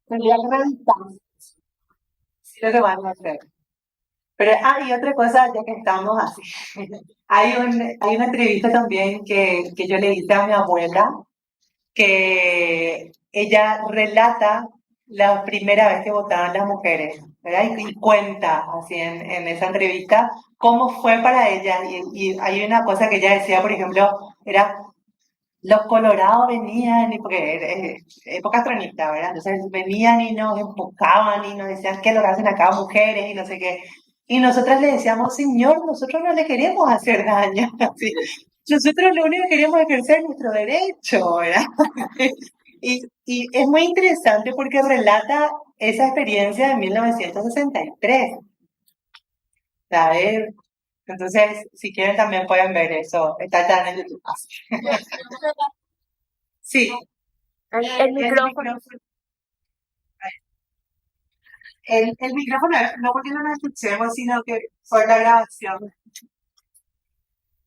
Tendría que revisar. Sí, lo que van a hacer. Pero hay otra cosa, ya que estamos así. Hay una entrevista también que yo le hice a mi abuela, que ella relata la primera vez que votaban las mujeres, ¿verdad? Y cuenta así en esa entrevista cómo fue para ella. Y hay una cosa que ella decía, por ejemplo, era los colorados venían, y porque era época tronista, ¿verdad? Entonces venían y nos empujaban y nos decían qué es lo que hacen acá mujeres y no sé qué. Y nosotras le decíamos, señor, nosotros no le queremos hacer daño. Así. Nosotros lo único que queremos es ejercer nuestro derecho, ¿verdad? Y es muy interesante porque relata esa experiencia de 1963, ¿sabes? Entonces, si quieren también pueden ver eso. Está ya en YouTube. Sí, El micrófono. el micrófono, no porque no nos escuchemos, sino que por la grabación.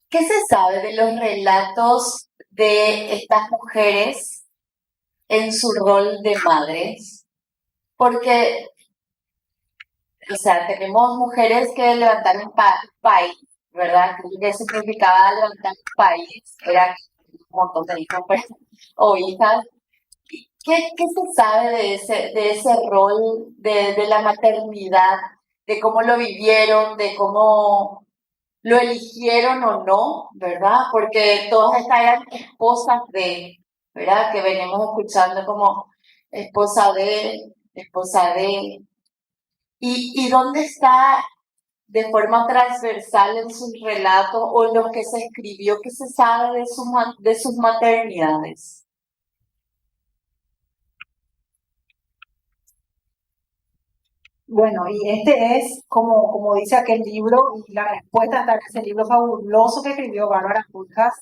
¿Qué se sabe de los relatos de estas mujeres en su rol de madres? Porque, o sea, tenemos mujeres que levantaron país, ¿verdad? ¿Qué significaba levantar un país? Era un montón de hijos pues, o hijas. ¿Qué se sabe de ese rol de la maternidad? De cómo lo vivieron, de cómo lo eligieron o no, ¿verdad? Porque todas estas eran esposas de, ¿verdad? Que venimos escuchando como esposa de. ¿Y dónde está de forma transversal en sus relatos o en los que se escribió que se sabe de sus maternidades? Bueno, y este es, como dice aquel libro, y la respuesta está en ese libro fabuloso que escribió Bárbara Puljas,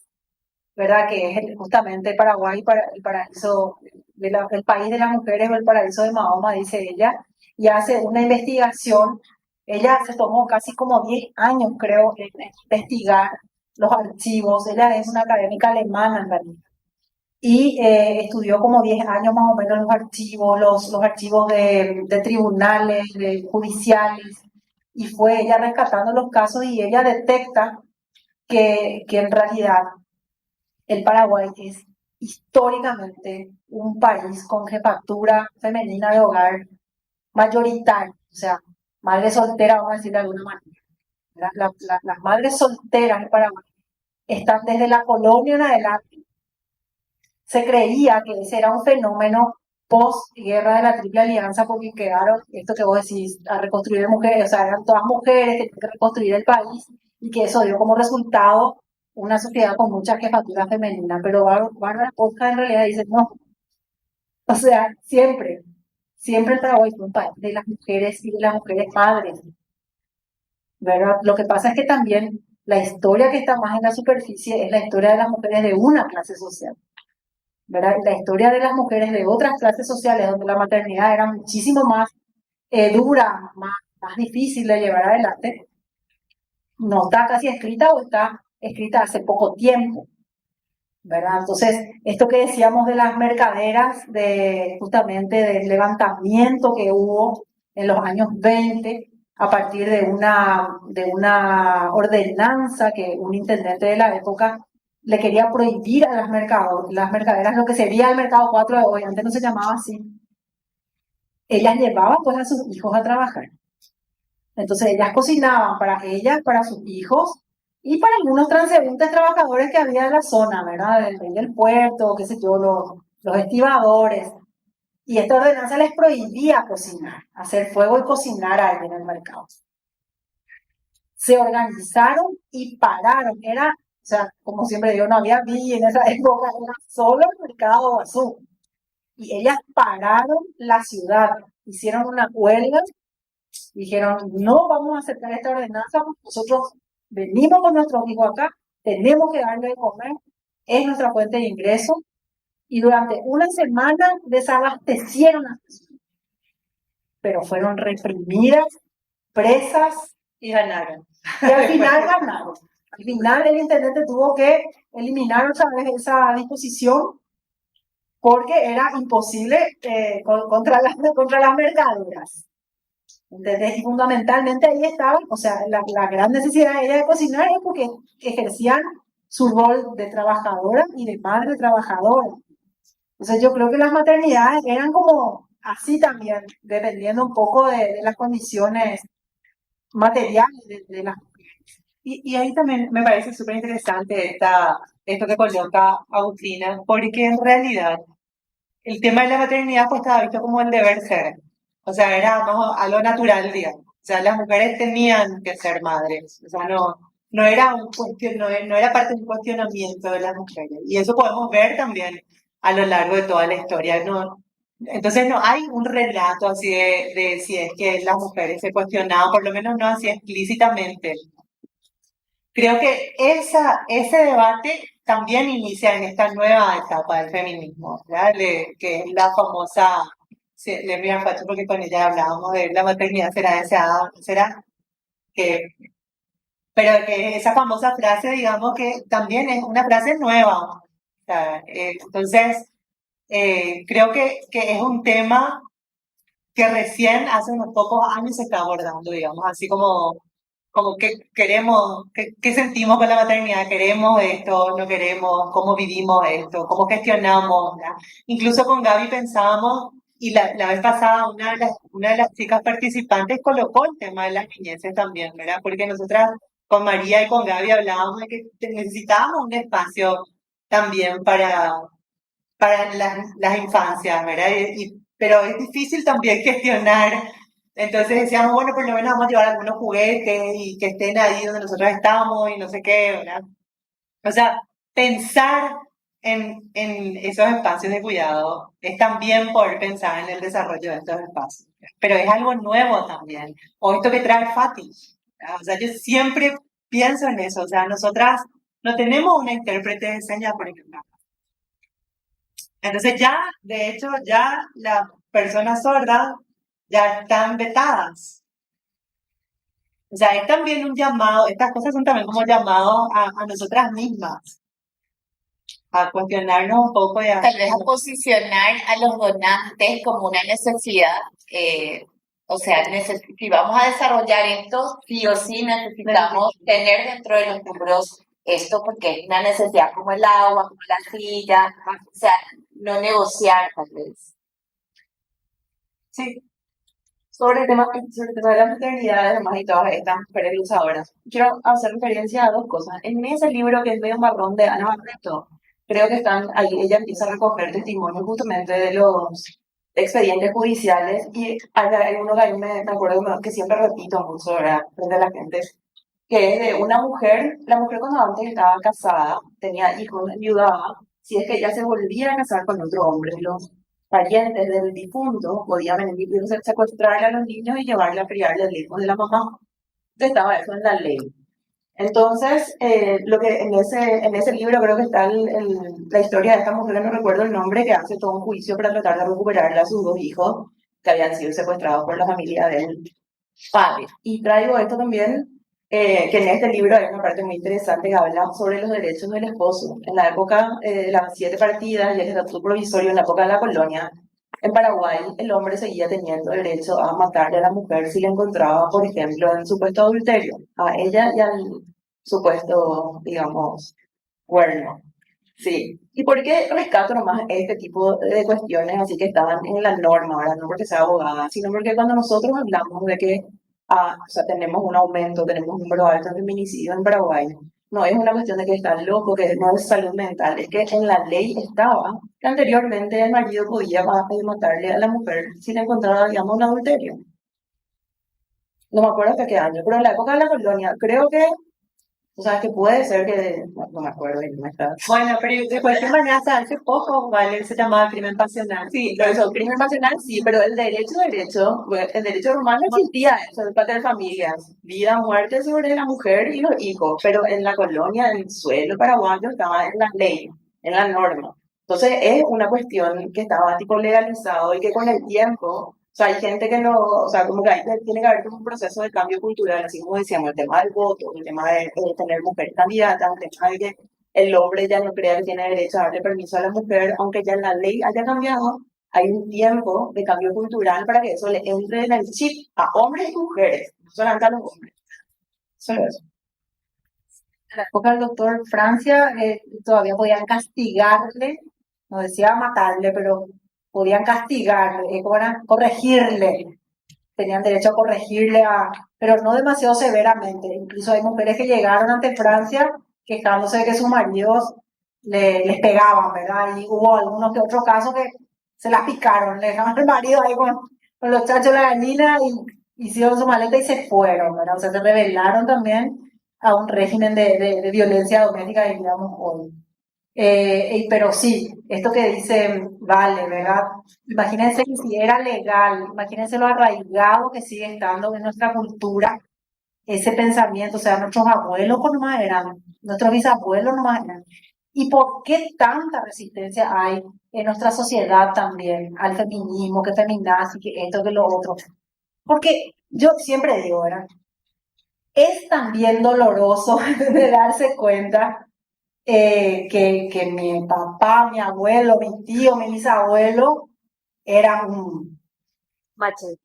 ¿verdad? Que es justamente Paraguay, el paraíso, el país de las mujeres o el paraíso de Mahoma, dice ella, y hace una investigación. Ella se tomó casi como 10 años, creo, en investigar los archivos. Ella es una académica alemana, en realidad. Y estudió como 10 años más o menos los archivos, los archivos de tribunales, de judiciales, y fue ella rescatando los casos y ella detecta que en realidad el Paraguay es históricamente un país con jefatura femenina de hogar mayoritaria, o sea, madre soltera, vamos a decir de alguna manera. Las madres solteras en Paraguay están desde la colonia en adelante. Se creía que ese era un fenómeno post-guerra de la Triple Alianza, porque quedaron, esto que vos decís, a reconstruir mujeres, o sea, eran todas mujeres, tenían que reconstruir el país, y que eso dio como resultado una sociedad con mucha jefatura femenina. Pero Bárbara Posca en realidad dice, no, o sea, siempre el Paraguay fue un país de las mujeres y de las mujeres madres, ¿verdad? Lo que pasa es que también la historia que está más en la superficie es la historia de las mujeres de una clase social, ¿verdad? La historia de las mujeres de otras clases sociales, donde la maternidad era muchísimo más dura, más difícil de llevar adelante, no está casi escrita o está escrita hace poco tiempo, ¿verdad? Entonces, esto que decíamos de las mercaderas, justamente del levantamiento que hubo en los años 20, a partir de una ordenanza que un intendente de la época le quería prohibir a las mercaderas lo que sería el mercado 4 de hoy, antes no se llamaba así. Ellas llevaban pues a sus hijos a trabajar. Entonces ellas cocinaban para ellas, para sus hijos y para algunos transeúntes trabajadores que había en la zona, ¿verdad? Del puerto, qué sé yo, los estibadores. Y esta ordenanza les prohibía cocinar, hacer fuego y cocinar ahí en el mercado. Se organizaron y pararon. Era, o sea, como siempre digo, no había vi en esa época, era solo el mercado azul. Y ellas pararon la ciudad, hicieron una huelga, dijeron, no vamos a aceptar esta ordenanza, nosotros venimos con nuestros hijos acá, tenemos que darle de comer, es nuestra fuente de ingreso. Y durante una semana desabastecieron a las personas, pero fueron reprimidas, presas, Y ganaron. y al final ganaron. Al final el intendente tuvo que eliminar otra vez esa disposición porque era imposible contra las mercaderas. Entonces, y fundamentalmente ahí estaba, o sea, la gran necesidad de ella de cocinar es porque ejercían su rol de trabajadora y de madre trabajadora. Entonces yo creo que las maternidades eran como así también, dependiendo un poco de las condiciones materiales de las mujeres. Y ahí también me parece súper interesante esto que coloca Agustina, porque en realidad el tema de la maternidad pues estaba visto como el deber ser. O sea, era más algo natural, digamos. O sea, las mujeres tenían que ser madres. O sea, no era no era parte de un cuestionamiento de las mujeres. Y eso podemos ver también a lo largo de toda la historia. Entonces no hay un relato así de si es que las mujeres se cuestionaban, por lo menos no así explícitamente. Creo que ese debate también inicia en esta nueva etapa del feminismo, ¿verdad? Que es la famosa, le envío a Pacho porque con ella hablábamos de la maternidad será deseada, será que, pero que esa famosa frase, digamos que también es una frase nueva. O sea, entonces, creo que es un tema que recién hace unos pocos años se está abordando, digamos, así como qué queremos, qué sentimos con la maternidad, queremos esto, no queremos, cómo vivimos esto, cómo gestionamos, ¿verdad? Incluso con Gaby pensábamos, y la vez pasada una de las chicas participantes colocó el tema de las niñeces también, ¿verdad? Porque nosotras con María y con Gaby hablábamos de que necesitábamos un espacio también para las infancias, ¿verdad? Pero es difícil también gestionar. Entonces decíamos, bueno, por lo menos vamos a llevar algunos juguetes y que estén ahí donde nosotros estamos y no sé qué, ¿verdad? O sea, pensar en esos espacios de cuidado es también poder pensar en el desarrollo de estos espacios. Pero es algo nuevo también. O esto que trae Fati. ¿Verdad? O sea, yo siempre pienso en eso. O sea, nosotras no tenemos una intérprete de señas, por ejemplo. Entonces ya, de hecho, ya las personas sordas ya están vetadas. O sea, es también un llamado, estas cosas son también como llamados a nosotras mismas, a cuestionarnos un poco y a... Tal vez a posicionar a los donantes como una necesidad. O sea, si vamos a desarrollar esto, sí o sí necesitamos tener dentro de los rubros esto porque es una necesidad como el agua, como la silla, o sea, no negociar tal vez. Sí, Sobre el tema de la maternidad, además, y todas estas mujeres luchadoras, quiero hacer referencia a dos cosas. En ese libro que es medio marrón de Ana Barreto, creo que están ahí, ella empieza a recoger testimonios justamente de los expedientes judiciales y hay uno que a mí me acuerdo que siempre repito mucho, ¿verdad? Frente a la gente, que es de una mujer, la mujer cuando antes estaba casada, tenía hijos, enviudaba, si es que ella se volvía a casar con otro hombre, los parientes del difunto podían venir y secuestrarle a los niños y llevarle a criarle lejos de la mamá. Estaba eso en la ley. Entonces, lo que en ese libro creo que está la historia de esta mujer, no recuerdo el nombre, que hace todo un juicio para tratar de recuperarle a sus dos hijos que habían sido secuestrados por la familia del padre. Y traigo esto también, que en este libro hay una parte muy interesante que habla sobre los derechos del esposo. En la época de las 7 partidas y el estatuto provisorio en la época de la colonia, en Paraguay el hombre seguía teniendo derecho a matarle a la mujer si le encontraba, por ejemplo, en supuesto adulterio, a ella y al supuesto, digamos, cuerno. Sí. ¿Y por qué rescato nomás este tipo de cuestiones así que estaban en la norma, ¿verdad? No porque sea abogada, sino porque cuando nosotros hablamos de que o sea, tenemos un aumento, tenemos un número alto de feminicidios en Paraguay, no es una cuestión de que están locos, que no es salud mental, es que en la ley estaba que anteriormente el marido podía matarle a la mujer si le encontraba, digamos, un adulterio. No me acuerdo hasta qué año, pero en la época de la colonia, creo que, o sea, que puede ser que, no me acuerdo, no está. bueno, pero de cualquier manera, hasta hace poco, ¿vale? Se llamaba crimen pasional. Sí, lo eso, crimen pasional sí, pero el derecho romano existía eso, el pater familias, vida, muerte sobre la mujer y los hijos, pero en la colonia, en el suelo paraguayo, estaba en la ley, en la norma. Entonces es una cuestión que estaba tipo legalizado y que con el tiempo, o sea, hay gente que no, o sea, como que ahí tiene que haber como un proceso de cambio cultural, así como decíamos, el tema del voto, el tema de tener mujeres candidatas, el tema de que el hombre ya no crea que tiene derecho a darle permiso a la mujer, aunque ya la ley haya cambiado, hay un tiempo de cambio cultural para que eso le entre en el chip a hombres y mujeres, no solamente a los hombres. Solo eso. En la época del doctor Francia todavía podían castigarle, no decía matarle, pero podían castigarle, ¿cómo era? Corregirle. Tenían derecho a corregirle, pero no demasiado severamente. Incluso hay mujeres que llegaron ante Francia quejándose de que sus maridos les pegaban, ¿verdad? Y hubo algunos que otros casos que se las picaron, le dejaban al marido ahí con los chachos de la gallina y hicieron su maleta y se fueron, ¿verdad? O sea, se rebelaron también a un régimen de violencia doméstica, diríamos hoy. Pero sí, esto que dice Vale, ¿verdad? Imagínense que si era legal, imagínense lo arraigado que sigue estando en nuestra cultura ese pensamiento, o sea, nuestros abuelos nomás eran, nuestros bisabuelos nomás eran. ¿Y por qué tanta resistencia hay en nuestra sociedad también al feminismo, que feminazi, que esto, que lo otro? Porque yo siempre digo, ¿verdad? Es también doloroso de darse cuenta que mi papá, mi abuelo, mi tío, mi bisabuelo eran un Machete.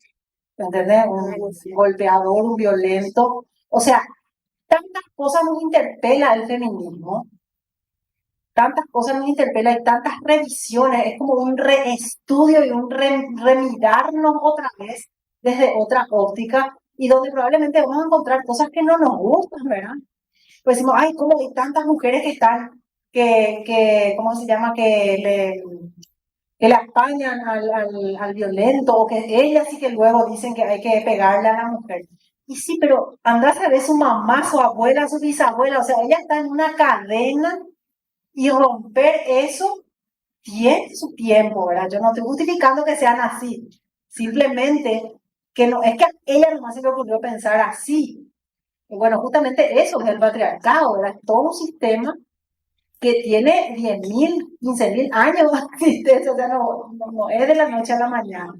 ¿entendés? Un golpeador, un violento. O sea, tantas cosas nos interpela el feminismo, tantas cosas nos interpela y tantas revisiones, es como un reestudio y un remirarnos otra vez desde otra óptica y donde probablemente vamos a encontrar cosas que no nos gustan, ¿verdad? Pues decimos, ay, cómo hay tantas mujeres que están, ¿cómo se llama? Que le apañan al violento, o que ellas sí que luego dicen que hay que pegarle a la mujer. Y sí, pero anda a ver su mamá, su abuela, su bisabuela, o sea, ella está en una cadena y romper eso tiene su tiempo, ¿verdad? Yo no estoy justificando que sean así, simplemente que no, es que a ella nomás se le ocurrió pensar así, Y bueno, justamente eso es el patriarcado, ¿verdad? Es todo un sistema que tiene 10.000, 15.000 años de existencia, o sea, no es de la noche a la mañana.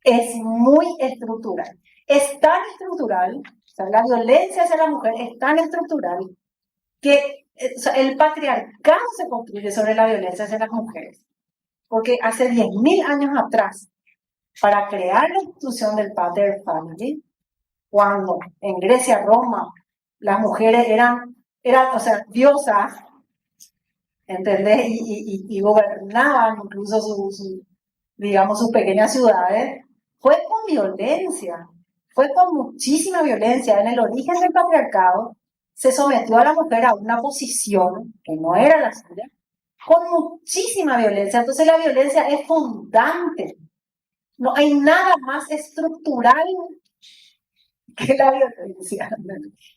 Es muy estructural. Es tan estructural, o sea, la violencia hacia la mujer es tan estructural que o sea, el patriarcado se construye sobre la violencia hacia las mujeres. Porque hace 10.000 años atrás, para crear la institución del pater family, cuando en Grecia, Roma, las mujeres eran o sea, diosas, ¿entendés? Y gobernaban incluso digamos, sus pequeñas ciudades, fue con violencia, fue con muchísima violencia. En el origen del patriarcado se sometió a la mujer a una posición que no era la suya, con muchísima violencia. Entonces la violencia es fundante. No hay nada más estructural que la violencia.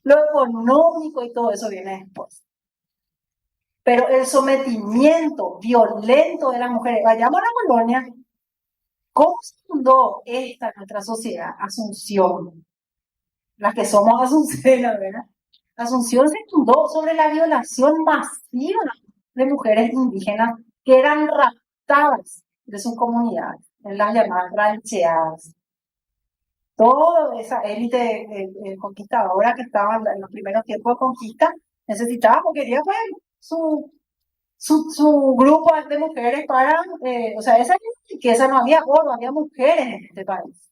Lo económico y todo eso viene después. Pero el sometimiento violento de las mujeres, vayamos a la Polonia, ¿cómo se fundó esta nuestra sociedad? Asunción. Las que somos asuncenas, ¿verdad? Asunción se fundó sobre la violación masiva de mujeres indígenas que eran raptadas de sus comunidades, en las llamadas rancheadas. Toda esa élite conquistadora que estaba en los primeros tiempos de conquista necesitaba, porque quería pues, su grupo de mujeres para, o sea, esa riqueza, no había oro, había mujeres en este país.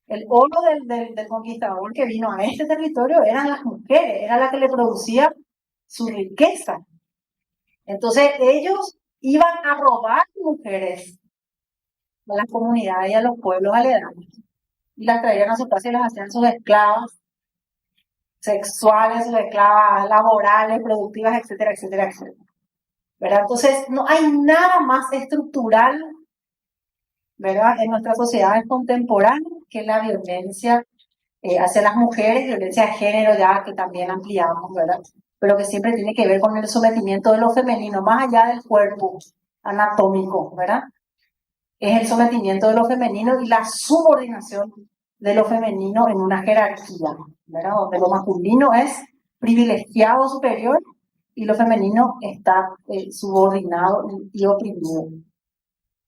El oro del conquistador que vino a este territorio eran las mujeres, era la que le producía su riqueza. Entonces ellos iban a robar mujeres a las comunidades y a los pueblos aledaños y las traían a su casa y las hacían sus esclavas sexuales, sus esclavas laborales, productivas, etcétera, etcétera, etcétera. ¿Verdad? Entonces no hay nada más estructural, ¿verdad?, en nuestras sociedades contemporáneas que la violencia hacia las mujeres, violencia de género ya que también ampliamos, ¿verdad? Pero que siempre tiene que ver con el sometimiento de lo femenino, más allá del cuerpo anatómico, ¿verdad? Es el sometimiento de lo femenino y la subordinación de lo femenino en una jerarquía, ¿verdad? Donde lo masculino es privilegiado, superior, y lo femenino está subordinado y oprimido.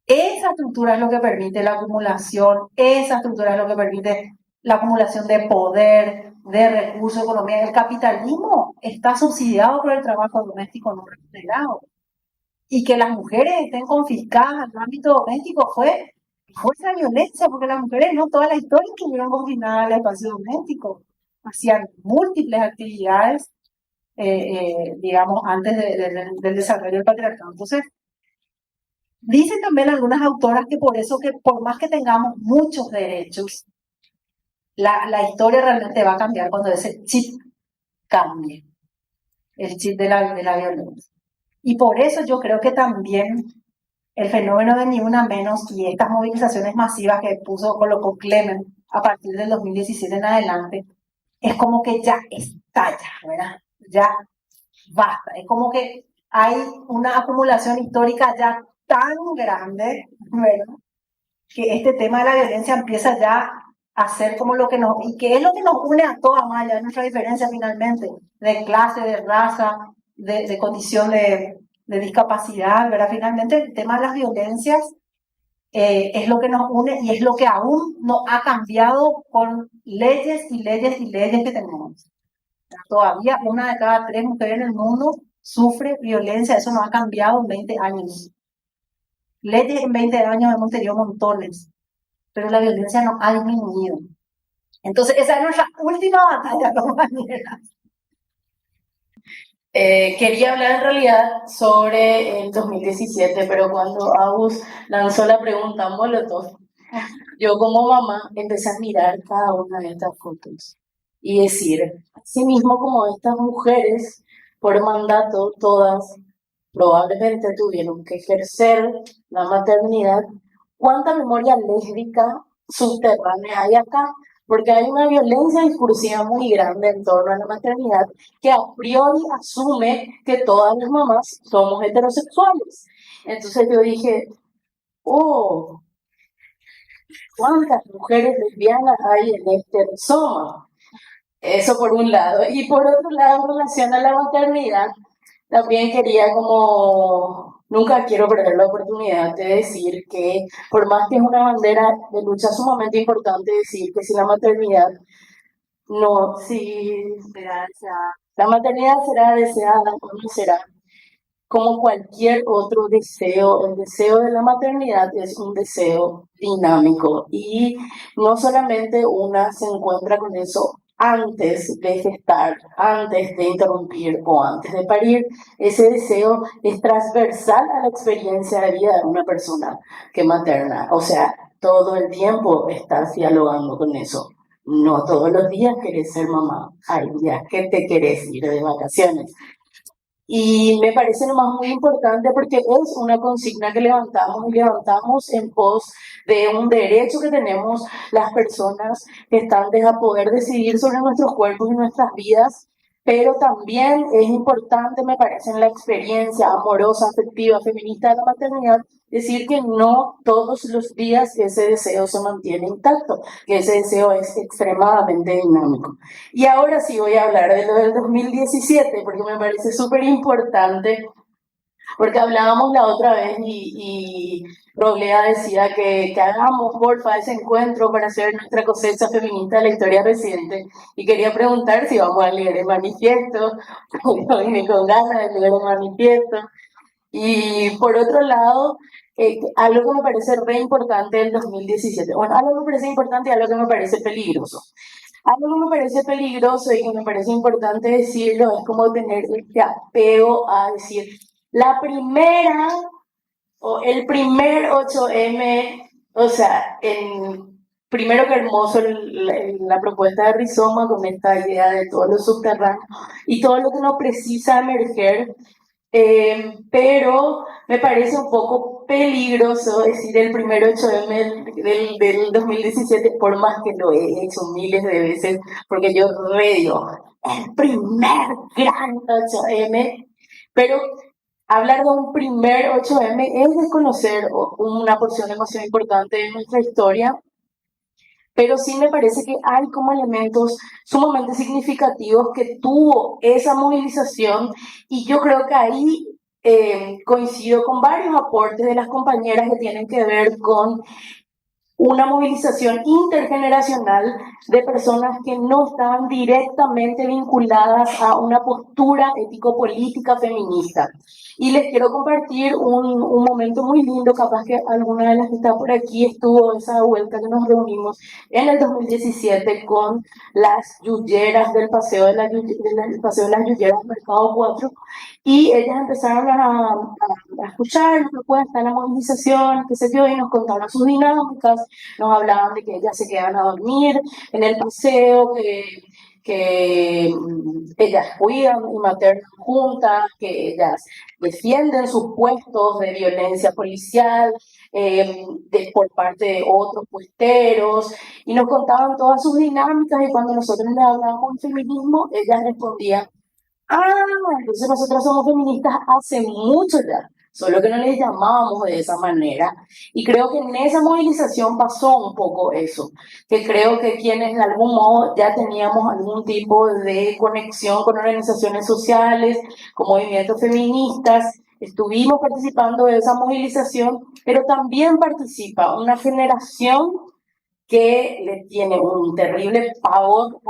Esa estructura es lo que permite la acumulación, esa estructura es lo que permite la acumulación de poder, de recursos, economía. El capitalismo está subsidiado por el trabajo doméstico no remunerado. Y que las mujeres estén confiscadas en el ámbito doméstico fue esa violencia, porque las mujeres no toda la historia estuvieron confinadas al espacio doméstico. Hacían múltiples actividades, digamos, antes del desarrollo del patriarcado. Entonces, dicen también algunas autoras que por eso, que por más que tengamos muchos derechos, la historia realmente va a cambiar cuando ese chip cambie, el chip de la violencia. Y por eso yo creo que también el fenómeno de Ni Una Menos y estas movilizaciones masivas que colocó Clement a partir del 2017 en adelante, es como que ya estalla, ¿verdad? Ya basta. Es como que hay una acumulación histórica ya tan grande, ¿verdad?, que este tema de la violencia empieza ya a ser como lo que nos, y que es lo que nos une a todas, más allá de nuestra diferencia finalmente, de clase, de raza, de condición de discapacidad, ¿verdad? Finalmente el tema de las violencias es lo que nos une y es lo que aún no ha cambiado con leyes y leyes y leyes que tenemos. Todavía 1 de cada 3 mujeres en el mundo sufre violencia, eso no ha cambiado en 20 años. Leyes en 20 años hemos tenido montones, pero la violencia no ha disminuido. Entonces esa es nuestra última batalla, compañeras. Quería hablar en realidad sobre el 2017, pero cuando Agus lanzó la pregunta Molotov, yo como mamá empecé a mirar cada una de estas fotos y decir, así mismo como estas mujeres, por mandato, todas probablemente tuvieron que ejercer la maternidad, ¿cuánta memoria lésbica subterránea hay acá? Porque hay una violencia discursiva muy grande en torno a la maternidad que a priori asume que todas las mamás somos heterosexuales. Entonces yo dije, oh, ¿cuántas mujeres lesbianas hay en este rizoma? Eso por un lado. Y por otro lado, en relación a la maternidad, también quería nunca quiero perder la oportunidad de decir que por más que es una bandera de lucha sumamente importante decir que si la maternidad no, si la maternidad será deseada o no será, como cualquier otro deseo, el deseo de la maternidad es un deseo dinámico y no solamente una se encuentra con eso antes de gestar, antes de interrumpir o antes de parir. Ese deseo es transversal a la experiencia de vida de una persona que materna. O sea, todo el tiempo estás dialogando con eso. No todos los días querés ser mamá. Hay días que te querés ir de vacaciones. Y me parece nomás muy importante porque es una consigna que levantamos y levantamos en pos de un derecho que tenemos las personas gestantes a poder decidir sobre nuestros cuerpos y nuestras vidas, pero también es importante, me parece, en la experiencia amorosa, afectiva, feminista de la maternidad, decir que no todos los días ese deseo se mantiene intacto, que ese deseo es extremadamente dinámico. Y ahora sí voy a hablar de lo del 2017, porque me parece súper importante, porque hablábamos la otra vez y Roblea decía que hagamos, porfa, ese encuentro para hacer nuestra cosecha feminista de la historia reciente. Y quería preguntar si vamos a leer el manifiesto, yo vine con ganas de leer el manifiesto. Y por otro lado, algo que me parece re importante del 2017, bueno, algo que me parece importante y algo que me parece peligroso. Algo que me parece peligroso y que me parece importante decirlo es como tener este apego a decir, la primera o el primer 8M, o sea, primero que hermoso la propuesta de Rizoma con esta idea de todo lo subterráneo y todo lo que no precisa emerger, pero me parece un poco peligroso decir el primer 8M del 2017, por más que lo he hecho miles de veces, porque yo digo, el primer gran 8M, pero hablar de un primer 8M es desconocer una porción demasiado importante de nuestra historia, pero sí me parece que hay como elementos sumamente significativos que tuvo esa movilización y yo creo que ahí coincido con varios aportes de las compañeras que tienen que ver con una movilización intergeneracional de personas que no estaban directamente vinculadas a una postura ético-política feminista. Y les quiero compartir un momento muy lindo, capaz que alguna de las que está por aquí estuvo esa vuelta que nos reunimos en el 2017 con las yuyeras del Paseo de las Yuyeras Mercado 4, y ellas empezaron a escuchar la propuesta, la movilización, qué sé yo, y nos contaron sus dinámicas, nos hablaban de que ellas se quedan a dormir en el paseo, que ellas cuidan y maternan juntas, que ellas defienden sus puestos de violencia policial por parte de otros puesteros, y nos contaban todas sus dinámicas, y cuando nosotros les hablábamos de feminismo, ellas respondían, entonces nosotros somos feministas hace mucho ya, solo que no les llamábamos de esa manera. Y creo que en esa movilización pasó un poco eso, que creo que quienes de algún modo ya teníamos algún tipo de conexión con organizaciones sociales, con movimientos feministas, estuvimos participando de esa movilización, pero también participa una generación que le tiene un terrible pavor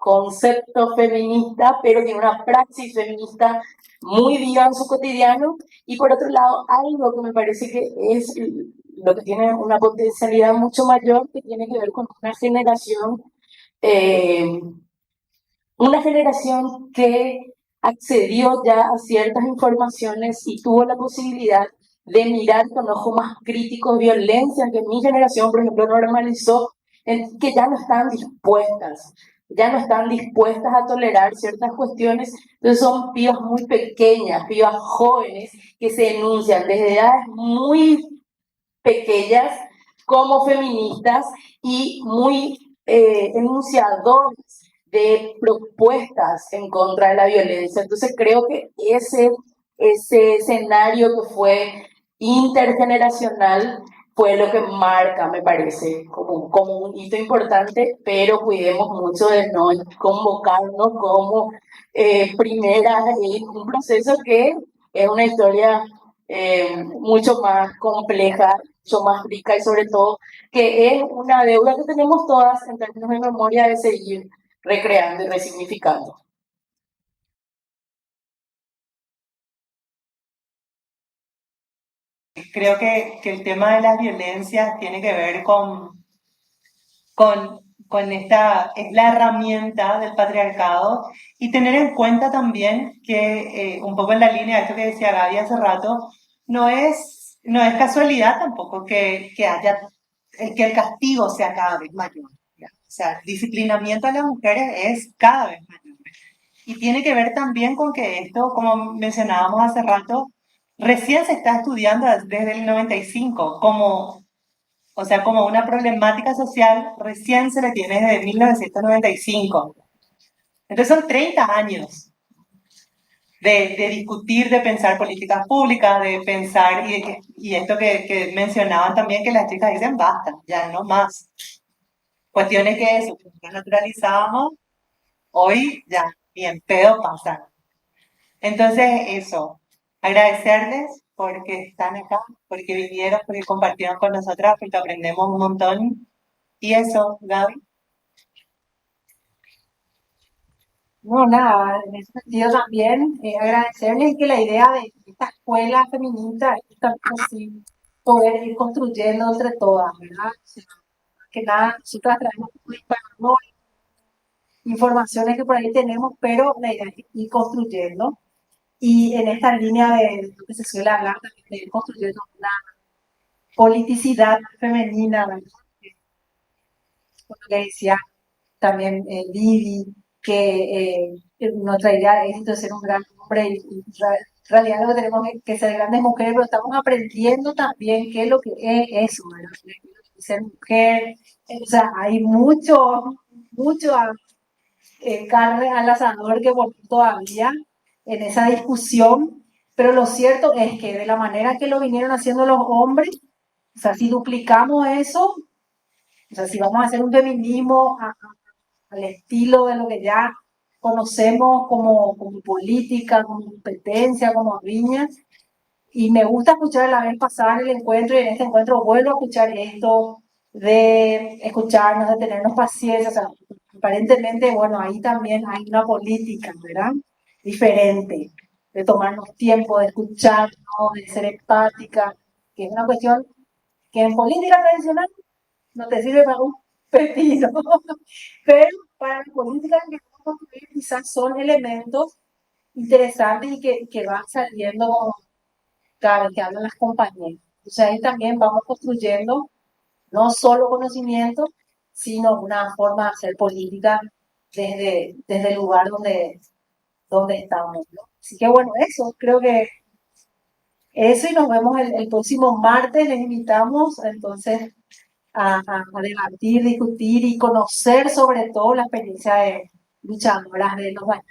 concepto feminista, pero tiene una praxis feminista muy viva en su cotidiano. Y por otro lado, algo que me parece que es lo que tiene una potencialidad mucho mayor, que tiene que ver con eh, una generación que accedió ya a ciertas informaciones y tuvo la posibilidad de mirar con ojos más críticos violencia que mi generación, por ejemplo, normalizó, que ya no están dispuestas a tolerar ciertas cuestiones. Entonces son pibas muy pequeñas, pibas jóvenes que se denuncian desde edades muy pequeñas como feministas y muy enunciadores de propuestas en contra de la violencia. Entonces creo que ese escenario que fue intergeneracional fue lo que marca, me parece, como un hito importante, pero cuidemos mucho de no convocarnos como primera en un proceso que es una historia mucho más compleja, mucho más rica y sobre todo que es una deuda que tenemos todas en términos de memoria de seguir recreando y resignificando. Creo que el tema de las violencias tiene que ver con esta, es la herramienta del patriarcado y tener en cuenta también que un poco en la línea de esto que decía Gaby hace rato, no es casualidad tampoco que el castigo sea cada vez mayor. ¿Ya? O sea, el disciplinamiento a las mujeres es cada vez mayor. Y tiene que ver también con que esto, como mencionábamos hace rato, recién se está estudiando desde el 95 o sea, como una problemática social, recién se le tiene desde 1995. Entonces son 30 años de discutir, de pensar políticas públicas, de pensar, y esto que mencionaban también, que las chicas dicen, basta, ya no más. Cuestiones que eso, que naturalizábamos, hoy ya, ni en pedo pasan. Entonces, eso, agradecerles porque están acá, porque vinieron, porque compartieron con nosotras, porque aprendemos un montón. Y eso, Gaby. No, nada, en ese sentido también agradecerles que la idea de esta escuela feminista es también así, poder ir construyendo entre todas, ¿verdad? O sea, que nada, nosotras traemos un disparador, informaciones que por ahí tenemos, pero la idea es ir construyendo. Y en esta línea de lo que se suele hablar también de ir construyendo una politicidad femenina, ¿verdad? Como le decía también Vivi, que nuestra idea de éxito es ser un gran hombre y en realidad lo que tenemos es que ser grandes mujeres, pero estamos aprendiendo también qué es lo que es eso, ¿verdad? Ser mujer, o sea, hay mucho carne al asador que poner todavía en esa discusión, pero lo cierto es que de la manera que lo vinieron haciendo los hombres, o sea, si duplicamos eso, o sea, si vamos a hacer un feminismo al estilo de lo que ya conocemos como política, como competencia, como riña. Y me gusta escuchar la vez pasada en el encuentro y en este encuentro vuelvo a escuchar esto de escucharnos, de tenernos paciencia. O sea, aparentemente, bueno, ahí también hay una política, ¿verdad? Diferente, de tomarnos tiempo, de escucharnos, de ser empática, que es una cuestión que en política tradicional no te sirve para un pepino, pero para la política que vamos a construir quizás son elementos interesantes y que van saliendo cada vez que hablan las compañeras. Entonces ahí también vamos construyendo no solo conocimiento, sino una forma de hacer política desde el lugar donde estamos, ¿no? Así que bueno, eso, creo que eso y nos vemos el próximo martes, les invitamos entonces a debatir, discutir y conocer sobre todo la experiencia de luchadoras de los baños.